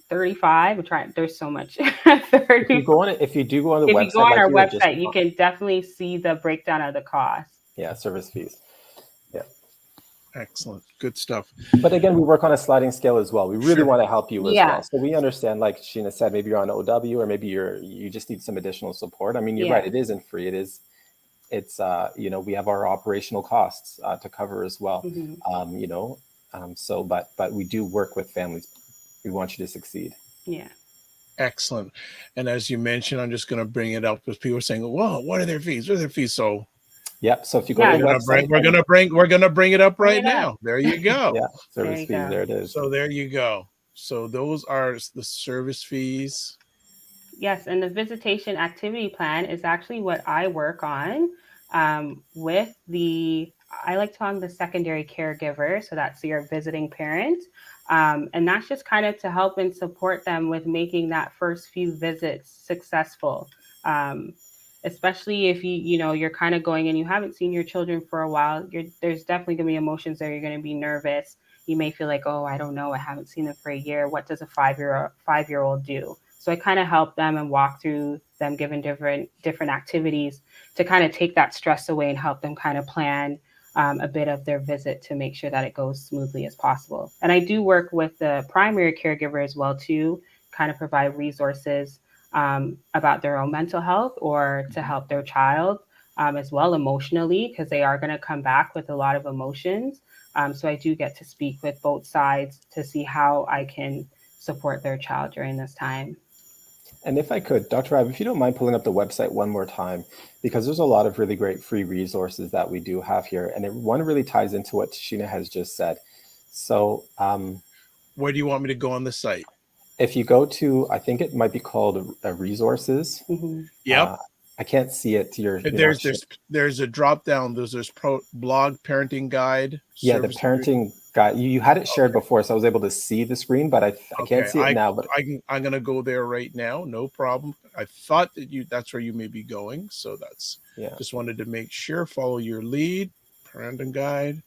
35. I'm trying. There's so much. 30. If you do go on the website, if you go on our website, you can definitely see the breakdown of the cost. Yeah, service fees. Yeah. Excellent. Good stuff. But again, we work on a sliding scale as well. We really want to help you as well. So we understand, like Sheena said, maybe you're on OW or maybe you just need some additional support. I mean, you're right. It isn't free. It's we have our operational costs to cover as well. But we do work with families. We want you to succeed. Yeah. Excellent. And as you mentioned, I'm just going to bring it up because people are saying, "Well, what are their fees? What are their fees?" So, yep. So if you go to the website, we're gonna bring it up right now. There you go. Yeah. Service fees. There it is. So there you go. So those are the service fees. Yes, and the visitation activity plan is actually what I work on with I like to call the secondary caregiver. So that's your visiting parent. And that's just kind of to help and support them with making that first few visits successful. Especially if you're kind of going and you haven't seen your children for a while, there's definitely going to be emotions there. You're going to be nervous. You may feel like, oh, I don't know, I haven't seen them for a year. What does a five-year-old do? So I kind of help them and walk through them, given different activities to kind of take that stress away and help them kind of plan a bit of their visit to make sure that it goes smoothly as possible. And I do work with the primary caregiver as well too, kind of provide resources about their own mental health or to help their child as well emotionally, because they are going to come back with a lot of emotions. So I do get to speak with both sides to see how I can support their child during this time. And if I could, Dr. Rab, if you don't mind pulling up the website one more time, because there's a lot of really great free resources that we do have here. And one really ties into what Sheena has just said. So where do you want me to go on the site? If you go to, I think it might be called resources. Mm-hmm. Yep. I can't see it to your. There's a drop down. There's blog parenting guide. Yeah, the parenting guide. You had it shared before, so I was able to see the screen, but I can't see it now. But I'm gonna go there right now. No problem. I thought that's where you may be going, so just wanted to make sure. Follow your lead. Parenting guide.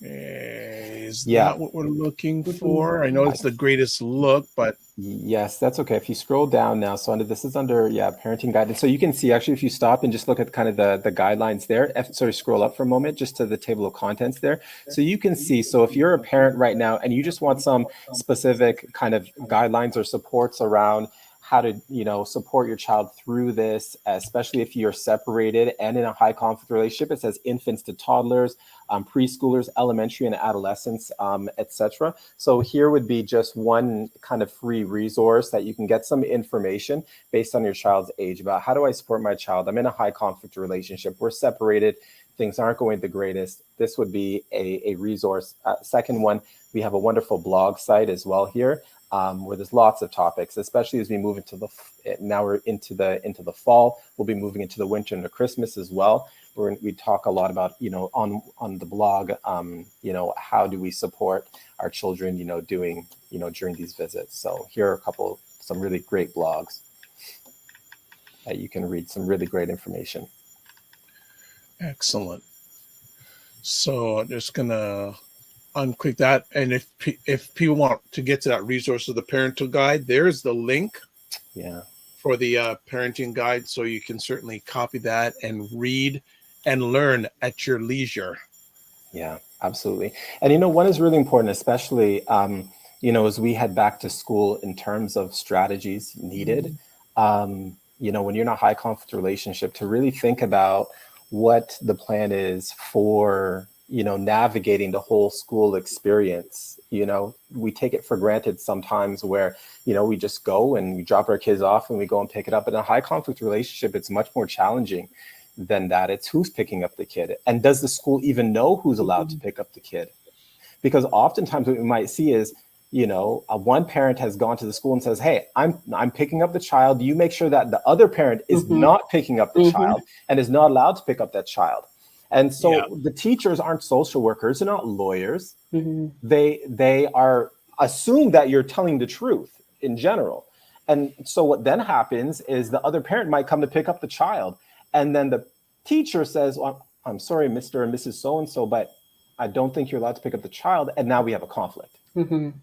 is Yeah. not what we're looking for. I know it's the greatest look, but yes, that's okay. If you scroll down now, so this is under, parenting guidance. So you can see, actually, if you stop and just look at kind of the guidelines there, scroll up for a moment, just to the table of contents there. So you can see, so if you're a parent right now and you just want some specific kind of guidelines or supports around how to, support your child through this, especially if you're separated and in a high conflict relationship. It says infants to toddlers, preschoolers, elementary and adolescents, etc. So here would be just one kind of free resource that you can get some information based on your child's age about how do I support my child? I'm in a high conflict relationship. We're separated. Things aren't going the greatest. This would be a resource. Second one, we have a wonderful blog site as well here. Where there's lots of topics, especially as we move into now we're into the fall. We'll be moving into the winter and the Christmas as well. We talk a lot about, on the blog, how do we support our children, doing, during these visits. So here are some really great blogs that you can read, some really great information. Excellent. So I'm just gonna unclick that, and if people want to get to that resource of the parental guide, there's the link for the parenting guide, so you can certainly copy that and read and learn at your leisure. Yeah, absolutely. And one is really important, especially as we head back to school, in terms of strategies needed, when you're in a high conflict relationship, to really think about what the plan is for navigating the whole school experience. We take it for granted sometimes, where, we just go and we drop our kids off and we go and pick it up. In a high conflict relationship, it's much more challenging than that. It's who's picking up the kid, and does the school even know who's allowed to pick up the kid? Because oftentimes what we might see is, one parent has gone to the school and says, hey, I'm picking up the child. You make sure that the other parent is not picking up the child and is not allowed to pick up that child. And so the teachers aren't social workers, they're not lawyers. They are assumed that you're telling the truth in general. And so what then happens is the other parent might come to pick up the child. And then the teacher says, well, I'm sorry, Mr. and Mrs. So-and-so, but I don't think you're allowed to pick up the child. And now we have a conflict.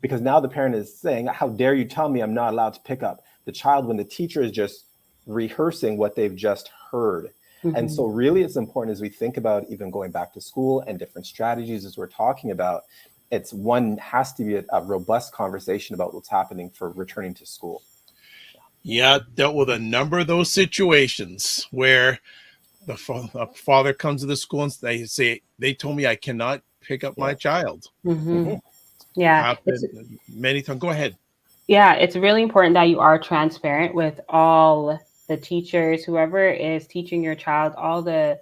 Because now the parent is saying, how dare you tell me I'm not allowed to pick up the child, when the teacher is just rehearsing what they've just heard. And so really it's important, as we think about even going back to school and different strategies as we're talking about, has to be a robust conversation about what's happening for returning to school. Yeah, dealt with a number of those situations where the father comes to the school and they told me I cannot pick up my child. Yeah. Happened many times. Go ahead. Yeah, it's really important that you are transparent with all the teachers, whoever is teaching your child, all the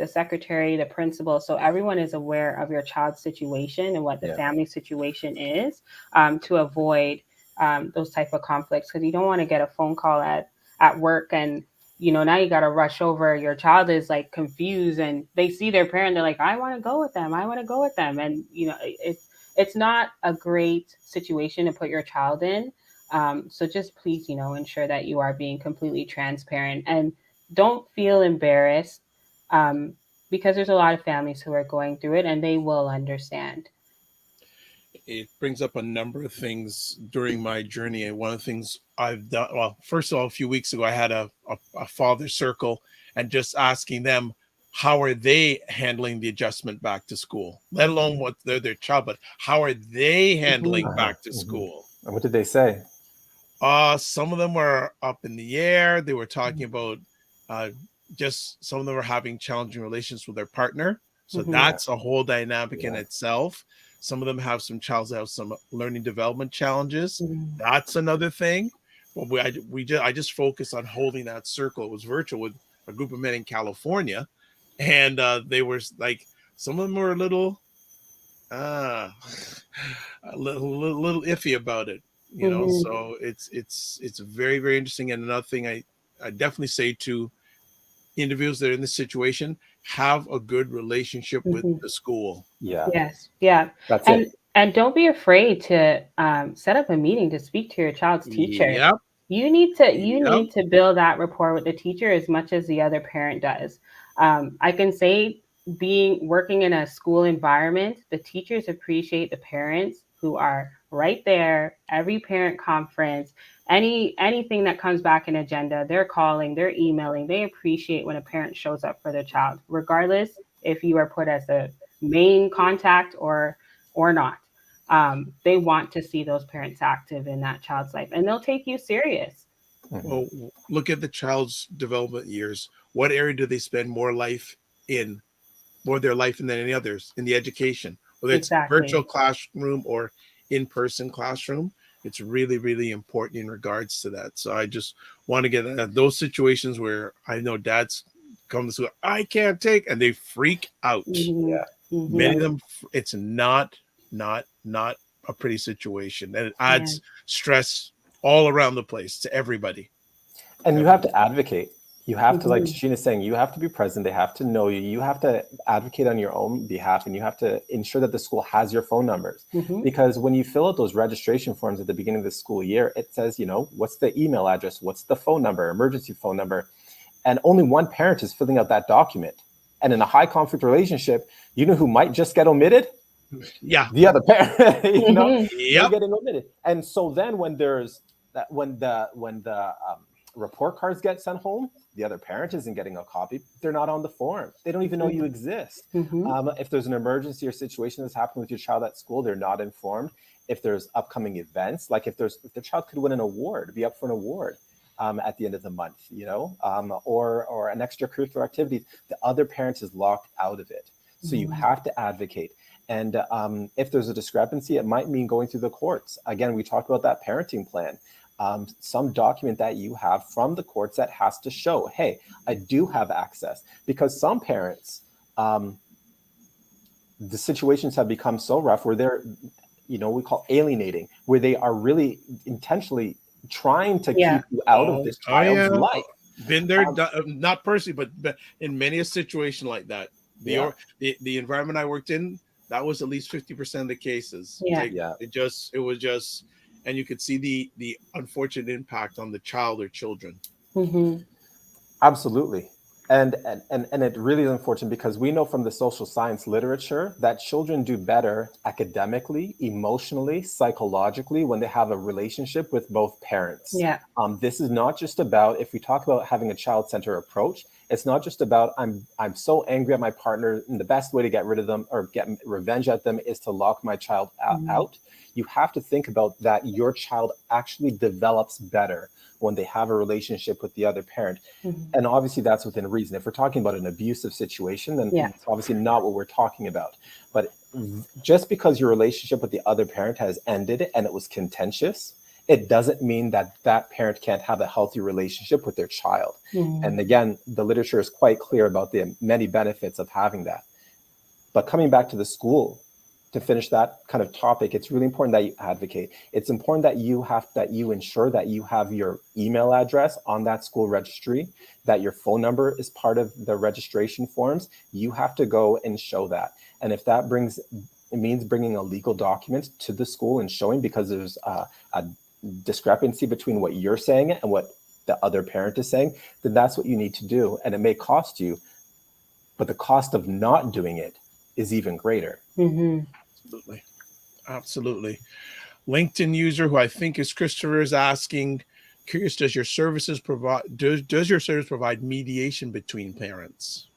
secretary, the principal. So everyone is aware of your child's situation and what the family situation is, to avoid those type of conflicts. Because you don't want to get a phone call at work and, now you got to rush over. Your child is like confused and they see their parent. They're like, I want to go with them. I want to go with them. And, it's not a great situation to put your child in. So just please, ensure that you are being completely transparent and don't feel embarrassed, because there's a lot of families who are going through it and they will understand. It brings up a number of things during my journey. And one of the things I've done, well, first of all, a few weeks ago, I had a father circle and just asking them, how are they handling the adjustment back to school, let alone what their child, but how are they handling back to school? And what did they say? Some of them were up in the air. They were talking about just some of them were having challenging relations with their partner. So that's a whole dynamic in itself. Some of them have some learning development challenges. That's another thing. Well, I just focused on holding that circle. It was virtual with a group of men in California. And they were like, some of them were a little iffy about it, So it's very, very interesting. And another thing I definitely say to individuals that are in this situation, have a good relationship with the school. Yes. Yeah. That's it. And don't be afraid to set up a meeting to speak to your child's teacher. Yep. You need to build that rapport with the teacher as much as the other parent does. I can say working in a school environment, the teachers appreciate the parents who are right there, every parent conference, anything that comes back in agenda, they're calling, they're emailing. They appreciate when a parent shows up for their child, regardless if you are put as the main contact or not. They want to see those parents active in that child's life, and they'll take you serious. Well, look at the child's development years. What area do they spend more of their life in than any others in the education? Whether it's virtual classroom or in-person classroom, it's really, really important in regards to that. So I just want to get at those situations where I know dads come to school, I can't take, and they freak out. Yeah. Many of them, it's not a pretty situation, and it adds stress all around the place to everybody. And you have to advocate. You have to, like Techenia's saying, you have to be present. They have to know you. You have to advocate on your own behalf, and you have to ensure that the school has your phone numbers. Because when you fill out those registration forms at the beginning of the school year, it says, what's the email address? What's the phone number, emergency phone number? And only one parent is filling out that document. And in a high conflict relationship, you know who might just get omitted? Yeah. The other parent, They're getting omitted. And so then when the report cards get sent home, the other parent isn't getting a copy. They're not on the form. They don't even know you exist. If there's an emergency or situation that's happened with your child at school, they're not informed. If there's upcoming events, like if the child could win an award, be up for an award at the end of the month, or an extracurricular activity, the other parent is locked out of it. So you have to advocate. And if there's a discrepancy, it might mean going through the courts. Again, we talked about that parenting plan. Some document that you have from the courts that has to show, hey, I do have access. Because some parents, the situations have become so rough where they're, we call alienating, where they are really intentionally trying to keep you out of this child's life. Been there, not personally, but in many a situation like that. The environment I worked in, that was at least 50% of the cases. It was just, and you could see the unfortunate impact on the child or children. Absolutely. And it really is unfortunate because we know from the social science literature that children do better academically, emotionally, psychologically when they have a relationship with both parents. This is not just about, if we talk about having a child-centered approach, it's not just about I'm so angry at my partner and the best way to get rid of them or get revenge at them is to lock my child out. You have to think about that your child actually develops better when they have a relationship with the other parent. And obviously that's within reason. If we're talking about an abusive situation, then it's obviously not what we're talking about. But just because your relationship with the other parent has ended and it was contentious, it doesn't mean that that parent can't have a healthy relationship with their child. And again, the literature is quite clear about the many benefits of having that. But coming back to the school, to finish that kind of topic, it's really important that you advocate. It's important that you ensure that you have your email address on that school registry, that your phone number is part of the registration forms. You have to go and show that. And if that means bringing a legal document to the school and showing because there's a discrepancy between what you're saying and what the other parent is saying, then that's what you need to do. And it may cost you, but the cost of not doing it is even greater. Absolutely. LinkedIn user who I think is Christopher is asking, curious, does your service provide mediation between parents?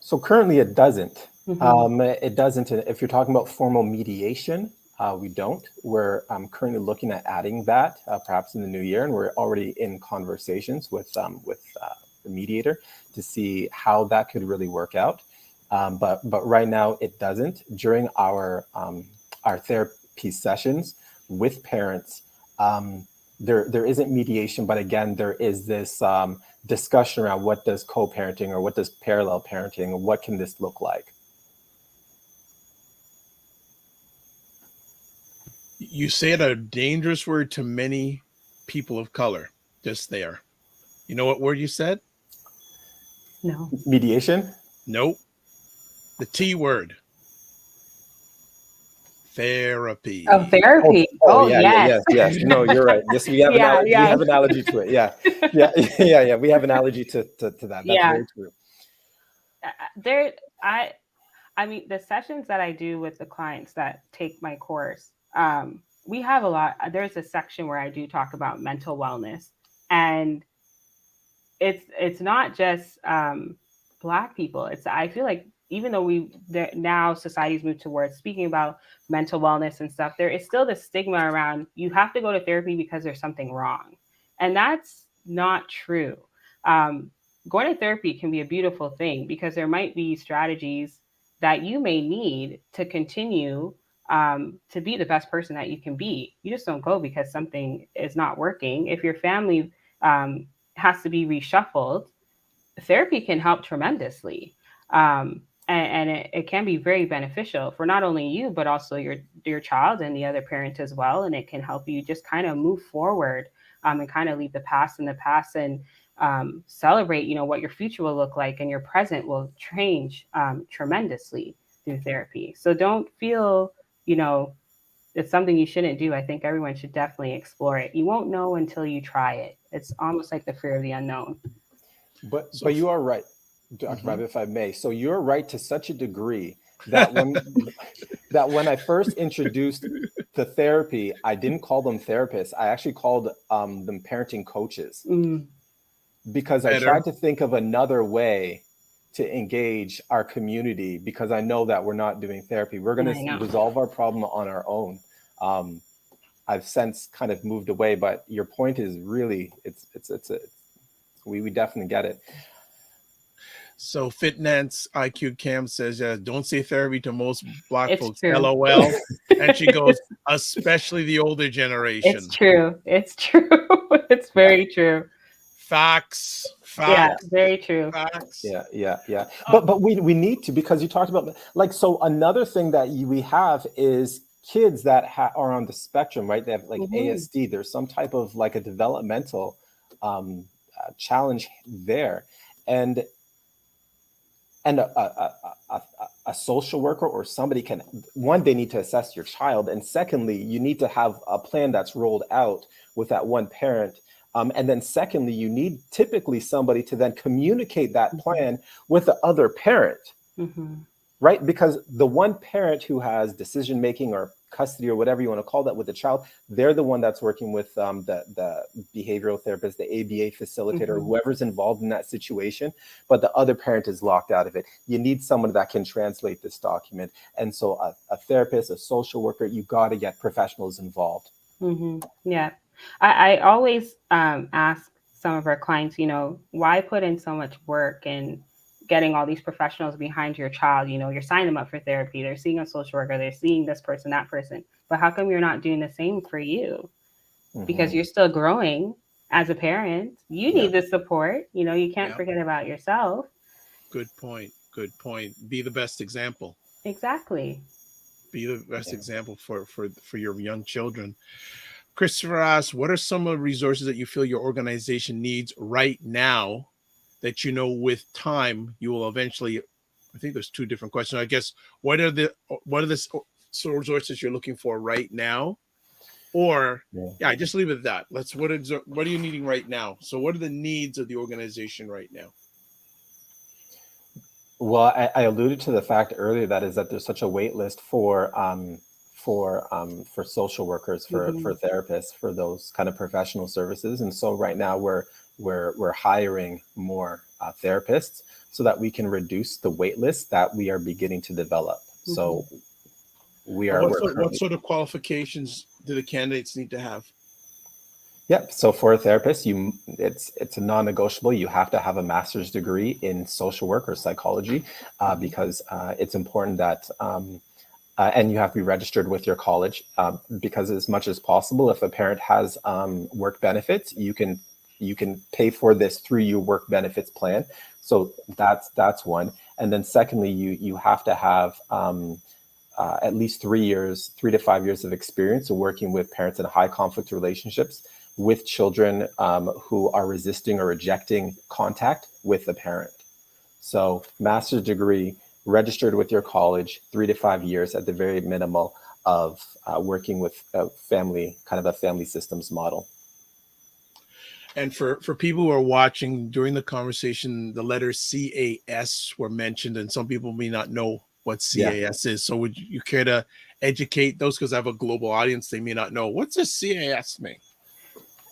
So currently it doesn't. It doesn't. If you're talking about formal mediation, we don't. We're currently looking at adding that perhaps in the new year, and we're already in conversations with the mediator to see how that could really work out. But right now it doesn't. During our therapy sessions with parents, there isn't mediation, but again, there is this discussion around what does co-parenting or what does parallel parenting, what can this look like? You said a dangerous word to many people of color just there. You know what word you said? No. Mediation? Nope. The T word. Therapy. Oh, therapy. Yes. No, you're right. Yes, we have we have an allergy to it. Yeah. We have an allergy to that. That's very true. there, I mean, the sessions that I do with the clients that take my course, we have a lot. There's a section where I do talk about mental wellness, and it's not just Black people. It's, I feel like, even though now society's moved towards speaking about mental wellness and stuff, there is still the stigma around you have to go to therapy because there's something wrong, and that's not true. Um, Going to therapy can be a beautiful thing because there might be strategies that you may need to continue to be the best person that you can be. You just don't go because something is not working. If your family has to be reshuffled, therapy can help tremendously. And it can be very beneficial for not only you, but also your child and the other parent as well. And it can help you just kind of move forward and kind of leave the past in the past and celebrate, what your future will look like, and your present will change tremendously through therapy. So don't feel, it's something you shouldn't do. I think everyone should definitely explore it. You won't know until you try it. It's almost like the fear of the unknown. But you are right, Dr. Rabbit, if I may. So you're right to such a degree that when I first introduced the therapy, I didn't call them therapists. I actually called them parenting coaches, because I tried to think of another way to engage our community, because I know that we're not doing therapy. We're going to resolve our problem on our own. I've since kind of moved away, but your point is really, we definitely get it. So Fitnance IQ Cam says, don't say therapy to most Black folks, true. LOL. And she goes, especially the older generation. It's true. It's true. It's very true. Facts. Yeah, very true. Facts. Yeah. But we need to, because you talked about, like, so another thing that we have is kids that are on the spectrum, right? They have like ASD. There's some type of like a developmental challenge there, and a social worker or somebody can, one, they need to assess your child, and secondly, you need to have a plan that's rolled out with that one parent. And then secondly, you need typically somebody to then communicate that plan with the other parent, right? Because the one parent who has decision-making or custody or whatever you want to call that with the child, they're the one that's working with the behavioral therapist, the ABA facilitator, whoever's involved in that situation, but the other parent is locked out of it. You need someone that can translate this document. And so a therapist, a social worker, you got to get professionals involved. Yeah. I always ask some of our clients, why put in so much work in getting all these professionals behind your child? You're signing them up for therapy. They're seeing a social worker. They're seeing this person, that person. But how come you're not doing the same for you? Because you're still growing as a parent. You need the support. You can't forget about yourself. Good point. Be the best example. Exactly. Be the best example for your young children. Christopher asks, what are some of the resources that you feel your organization needs right now that with time you will eventually, I think there's two different questions. I guess, what are the resources you're looking for right now? Or just leave it at that. What are you needing right now? So what are the needs of the organization right now? Well, I alluded to the fact earlier that there's such a wait list for social workers, for therapists, for those kind of professional services. And so right now we're hiring more therapists so that we can reduce the wait list that we are beginning to develop. So we are. What sort of qualifications do the candidates need to have? Yep. So for a therapist, it's a non-negotiable. You have to have a master's degree in social work or psychology, because it's important that. And you have to be registered with your college, because as much as possible, if a parent has work benefits, you can pay for this through your work benefits plan. So that's one. And then secondly, you have to have at least 3 to 5 years of experience of working with parents in high conflict relationships with children who are resisting or rejecting contact with the parent. So master's degree, registered with your college, 3 to 5 years at the very minimal of working with a family systems model. And for people who are watching during the conversation, the letters CAS were mentioned, and some people may not know what Yeah. CAS is. So would you care to educate those? Because I have a global audience, they may not know. What's a CAS mean?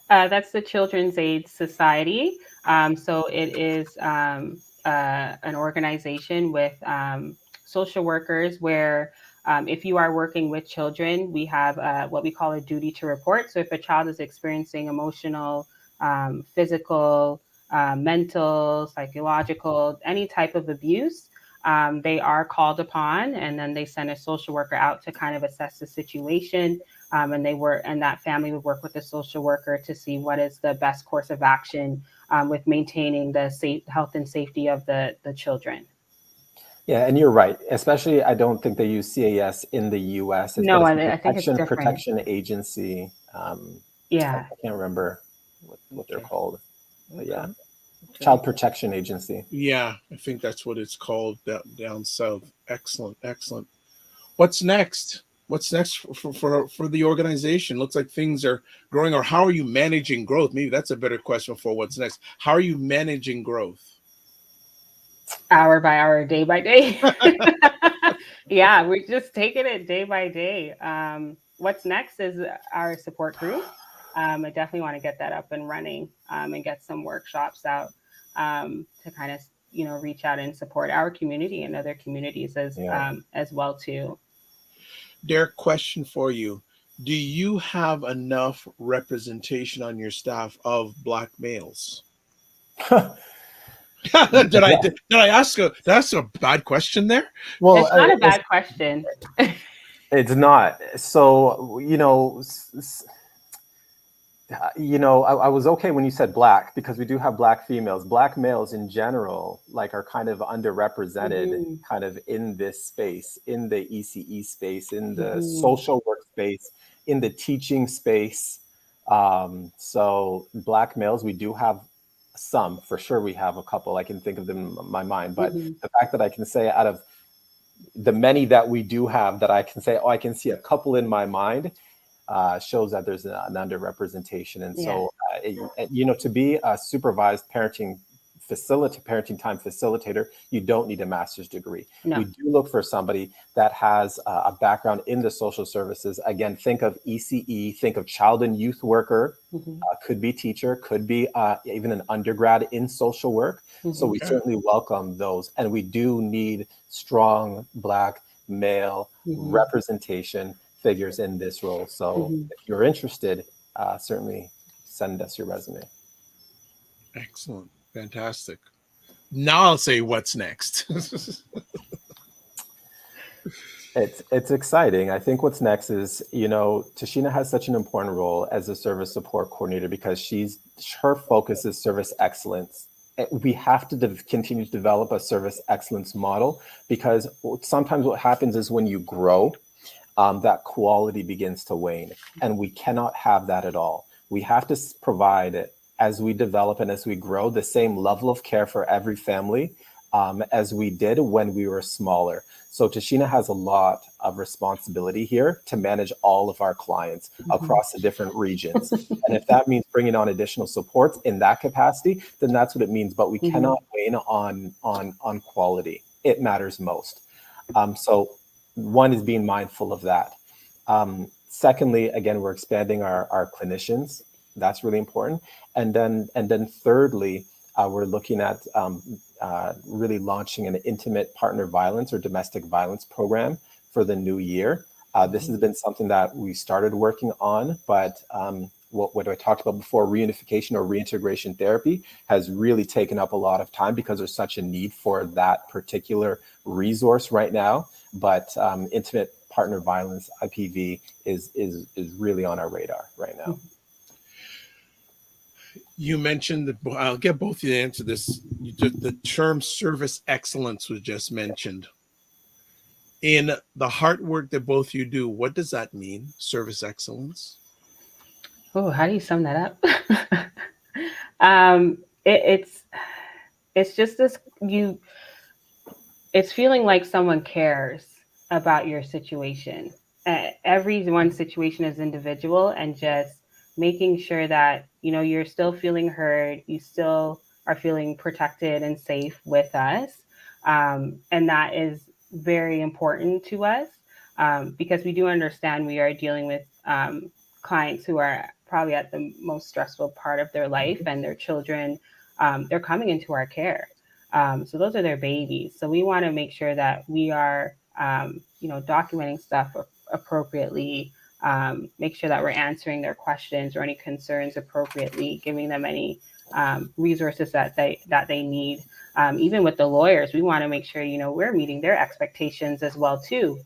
That's the Children's Aid Society. So it is an organization with social workers where if you are working with children, we have what we call a duty to report. So if a child is experiencing emotional, physical, mental, psychological, any type of abuse, they are called upon, and then they send a social worker out to kind of assess the situation. And that family would work with the social worker to see what is the best course of action with maintaining the health and safety of the children. Yeah, and you're right. Especially, I don't think they use CAS in the U.S. No, but it's I think it's different. protection agency. Yeah, I can't remember what they're Okay. called. But yeah, Okay. Child Protection Agency. Yeah, I think that's what it's called down south. Excellent, excellent. What's next? What's next for the organization? Looks like things are growing. Or how are you managing growth? Maybe that's a better question for what's next. How are you managing growth? hour by hour, day by day. Yeah, we're just taking it day by day. What's next is our support group. I definitely want to get that up and running and get some workshops out to kind of reach out and support our community and other communities as well too. Derek, question for you. Do you have enough representation on your staff of Black males? Did I ask a bad question there? Well, It's not a bad question. It's not. So, I was okay when you said Black, because we do have Black females. Black males in general, are kind of underrepresented kind of in this space, in the ECE space, in the social work space, in the teaching space. So Black males, we do have some, for sure. We have a couple. I can think of them in my mind, but the fact that I can say out of the many that we do have, that I can say, I can see a couple in my mind, shows that there's an underrepresentation. And so, to be a supervised parenting time facilitator, you don't need a master's degree. No. We do look for somebody that has a background in the social services. Again, think of ECE, think of child and youth worker, could be teacher, could be even an undergrad in social work. So we certainly welcome those. And we do need strong Black male representation figures in this role. So if you're interested, certainly send us your resume. Excellent. Fantastic. Now I'll say what's next. It's exciting. I think what's next is, Techenia has such an important role as a service support coordinator because her focus is service excellence. We have to continue to develop a service excellence model, because sometimes what happens is when you grow, that quality begins to wane, and we cannot have that at all. We have to provide, as we develop and as we grow, the same level of care for every family as we did when we were smaller. So Techenia has a lot of responsibility here to manage all of our clients across the different regions. And if that means bringing on additional supports in that capacity, then that's what it means. But we cannot wane on quality. It matters most. So one is being mindful of that. Secondly, again, we're expanding our clinicians. That's really important. And then thirdly, we're looking at really launching an intimate partner violence or domestic violence program for the new year. This has been something that we started working on, but what I talked about before, reunification or reintegration therapy, has really taken up a lot of time because there's such a need for that particular resource right now. But intimate partner violence, IPV, is really on our radar right now. You mentioned I'll get both of you to answer this. The term service excellence was just mentioned. In the hard work that both of you do, what does that mean, service excellence? Oh, how do you sum that up? It's just this, it's feeling like someone cares about your situation. Everyone's situation is individual, and just making sure that, you're still feeling heard, you still are feeling protected and safe with us. And that is very important to us, because we do understand we are dealing with clients who are probably at the most stressful part of their life, and their children, they're coming into our care. So those are their babies. So we want to make sure that we are, documenting stuff appropriately, make sure that we're answering their questions or any concerns appropriately, giving them any resources that they need. Even with the lawyers, we want to make sure, we're meeting their expectations as well too.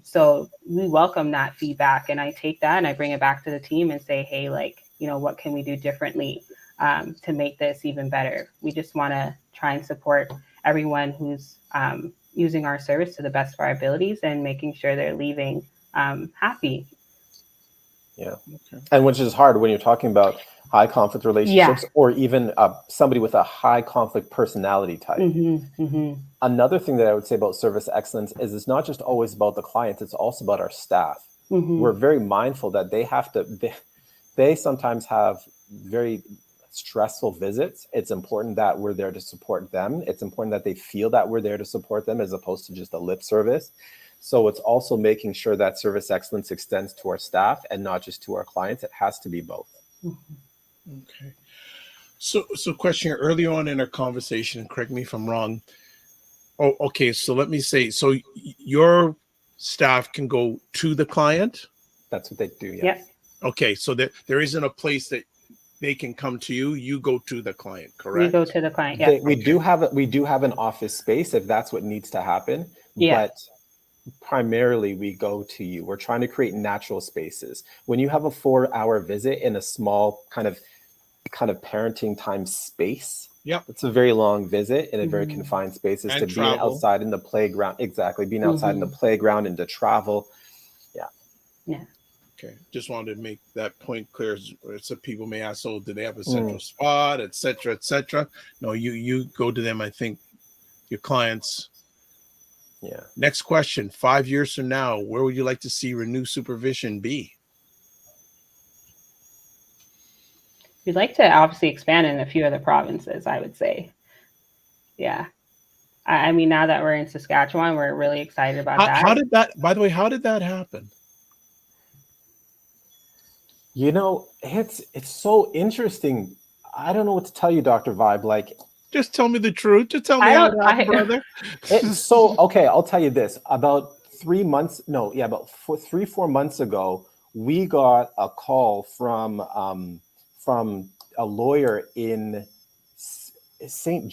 So we welcome that feedback, and I take that and I bring it back to the team and say, hey, what can we do differently to make this even better? We just want to try and support everyone who's using our service to the best of our abilities and making sure they're leaving happy. Yeah. Okay. And which is hard when you're talking about high conflict relationships, or even somebody with a high conflict personality type. Mm-hmm, mm-hmm. Another thing that I would say about service excellence is it's not just always about the clients, it's also about our staff. Mm-hmm. We're very mindful that they sometimes have very stressful visits. It's important that we're there to support them. It's important that they feel that we're there to support them as opposed to just a lip service. So it's also making sure that service excellence extends to our staff and not just to our clients. It has to be both. Mm-hmm. Okay. So question early on in our conversation, and correct me if I'm wrong. Oh, okay. So let me say, so your staff can go to the client? That's what they do, yes. Yep. Okay. So there isn't a place that they can come to you. You go to the client, correct? We go to the client, yeah. We do have an office space if that's what needs to happen. Yeah. But primarily we go to you. We're trying to create natural spaces. When you have a 4-hour visit in a small kind of parenting time space, yep, it's a very long visit in a very confined space. Is to be outside in the playground. Exactly. Being outside in the playground and to travel. Yeah. Yeah. Okay. Just wanted to make that point clear. So people may ask, oh, do they have a central spot, et cetera, et cetera? No, you go to them. I think your clients. Yeah. Next question. 5 years from now, where would you like to see Renew Supervision be? We'd like to obviously expand in a few other provinces, I would say. Yeah. I mean, now that we're in Saskatchewan, we're really excited about that. How did that, by the way, how did that happen? It's so interesting. I don't know what to tell you, Dr. Vibe. Just tell me the truth. Just tell me how it happened, brother. Okay, I'll tell you this. About 3 months, about 3-4 months ago, we got a call from a lawyer in it's in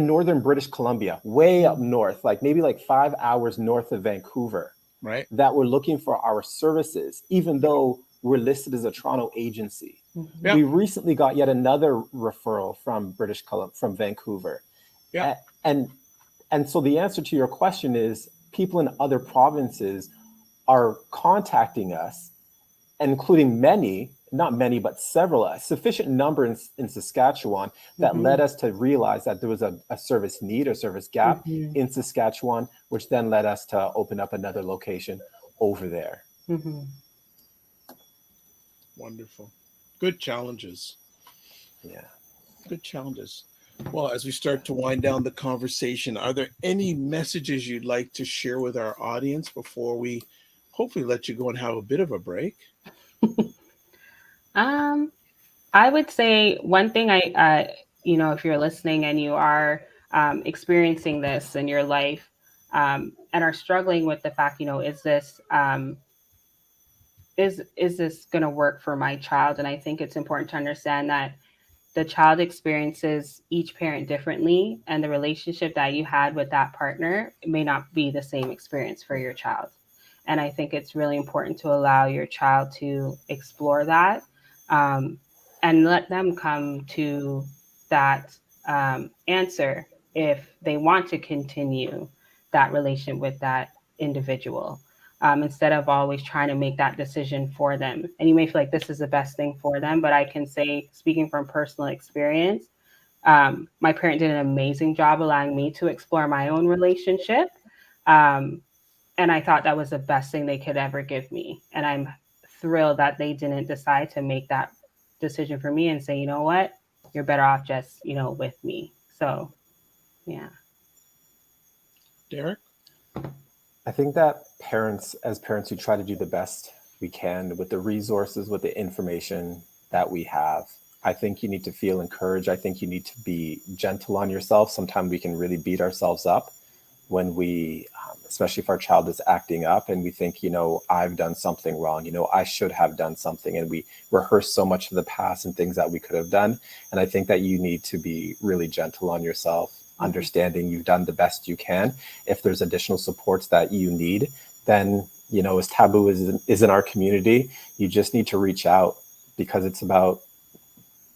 northern British Columbia, way up north, maybe 5 hours north of Vancouver. Right. That we're looking for our services, even though we're listed as a Toronto agency. Mm-hmm. We recently got yet another referral from from Vancouver. Yeah. And so the answer to your question is people in other provinces are contacting us, including not many, but several, a sufficient number in Saskatchewan that led us to realize that there was a service need or service gap in Saskatchewan, which then led us to open up another location over there. Mm-hmm. Wonderful. Good challenges. Yeah. Good challenges. Well, as we start to wind down the conversation, are there any messages you'd like to share with our audience before we hopefully let you go and have a bit of a break? I would say one thing if you're listening and you are experiencing this in your life and are struggling with the fact, is this going to work for my child? And I think it's important to understand that the child experiences each parent differently, and the relationship that you had with that partner may not be the same experience for your child. And I think it's really important to allow your child to explore that and let them come to that answer if they want to continue that relationship with that individual, instead of always trying to make that decision for them. And you may feel like this is the best thing for them, but I can say, speaking from personal experience, my parent did an amazing job allowing me to explore my own relationship. And I thought that was the best thing they could ever give me. And I'm thrilled that they didn't decide to make that decision for me and say, you know what, you're better off just, with me. So, yeah. Derek? I think that as parents, we try to do the best we can with the resources, with the information that we have. I think you need to feel encouraged. I think you need to be gentle on yourself. Sometimes we can really beat ourselves up when we, especially if our child is acting up and we think, I've done something wrong, I should have done something. And we rehearse so much of the past and things that we could have done. And I think that you need to be really gentle on yourself, understanding you've done the best you can. If there's additional supports that you need, then, as taboo is in our community, you just need to reach out, because it's about,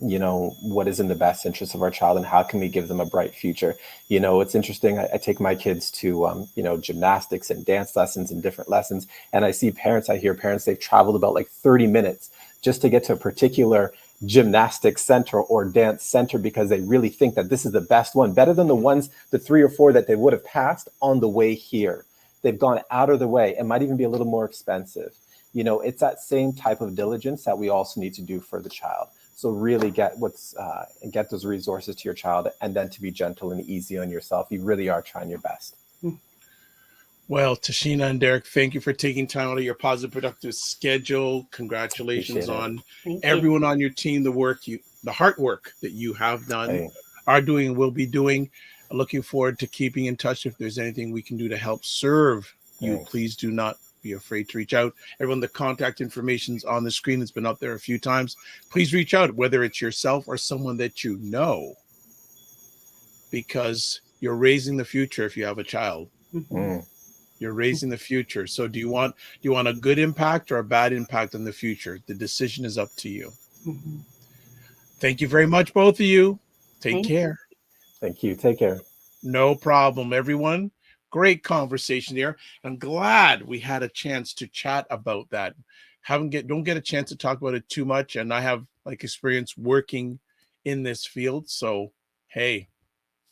what is in the best interest of our child and how can we give them a bright future. It's interesting. I take my kids to, gymnastics and dance lessons and different lessons. And I hear parents, they've traveled about like 30 minutes just to get to a particular gymnastics center or dance center because they really think that this is the best one, better than the 3 or 4 that they would have passed on the way here. They've gone out of the way. It might even be a little more expensive. It's that same type of diligence that we also need to do for the child. So really get those resources to your child, and then to be gentle and easy on yourself. You really are trying your best. Well, Techenia and Derek, thank you for taking time out of your positive, productive schedule. Congratulations on everyone on your team, the hard work that you have done, are doing, and will be doing. Looking forward to keeping in touch. If there's anything we can do to help serve you, please do not be afraid to reach out. Everyone, the contact information's on the screen. It's been up there a few times. Please reach out, whether it's yourself or someone that you know, because you're raising the future. If you have a child, you're raising the future. So do you want a good impact or a bad impact on the future? The decision is up to you. Thank you very much, both of you. Take care. Thank you. Take care. No problem, everyone. Great conversation here. I'm glad we had a chance to chat about that. Don't get a chance to talk about it too much. And I have experience working in this field. So, hey,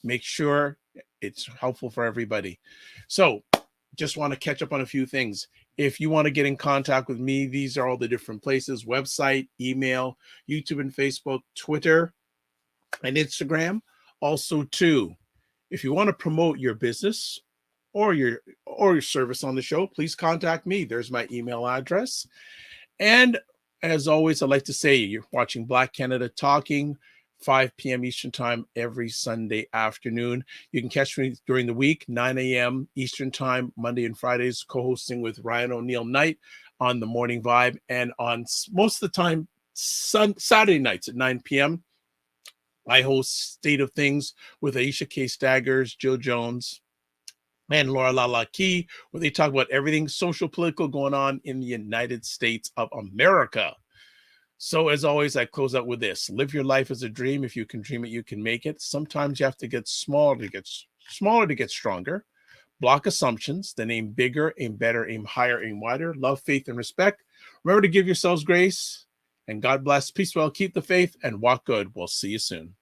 make sure it's helpful for everybody. So just want to catch up on a few things. If you want to get in contact with me, these are all the different places: website, email, YouTube and Facebook, Twitter, and Instagram. Also, too, if you want to promote your business or your service on the show, please contact me. There's my email address. And as always, I'd like to say you're watching Black Canada Talking, 5 p.m. Eastern Time every Sunday afternoon. You can catch me during the week, 9 a.m. Eastern Time, Monday and Fridays, co-hosting with Ryan O'Neill Knight on the Morning Vibe, and on most of the time, Saturday nights at 9 p.m. I host State of Things with Aisha K. Staggers, Jill Jones, and Laura Lalaki, where they talk about everything social, political going on in the United States of America. So as always, I close out with this: live your life as a dream. If you can dream it, you can make it. Sometimes you have to get smaller to get stronger. Block assumptions, then aim bigger, aim better, aim higher, aim wider. Love, faith, and respect. Remember to give yourselves grace, and God bless. Peace well, keep the faith, and walk good. We'll see you soon.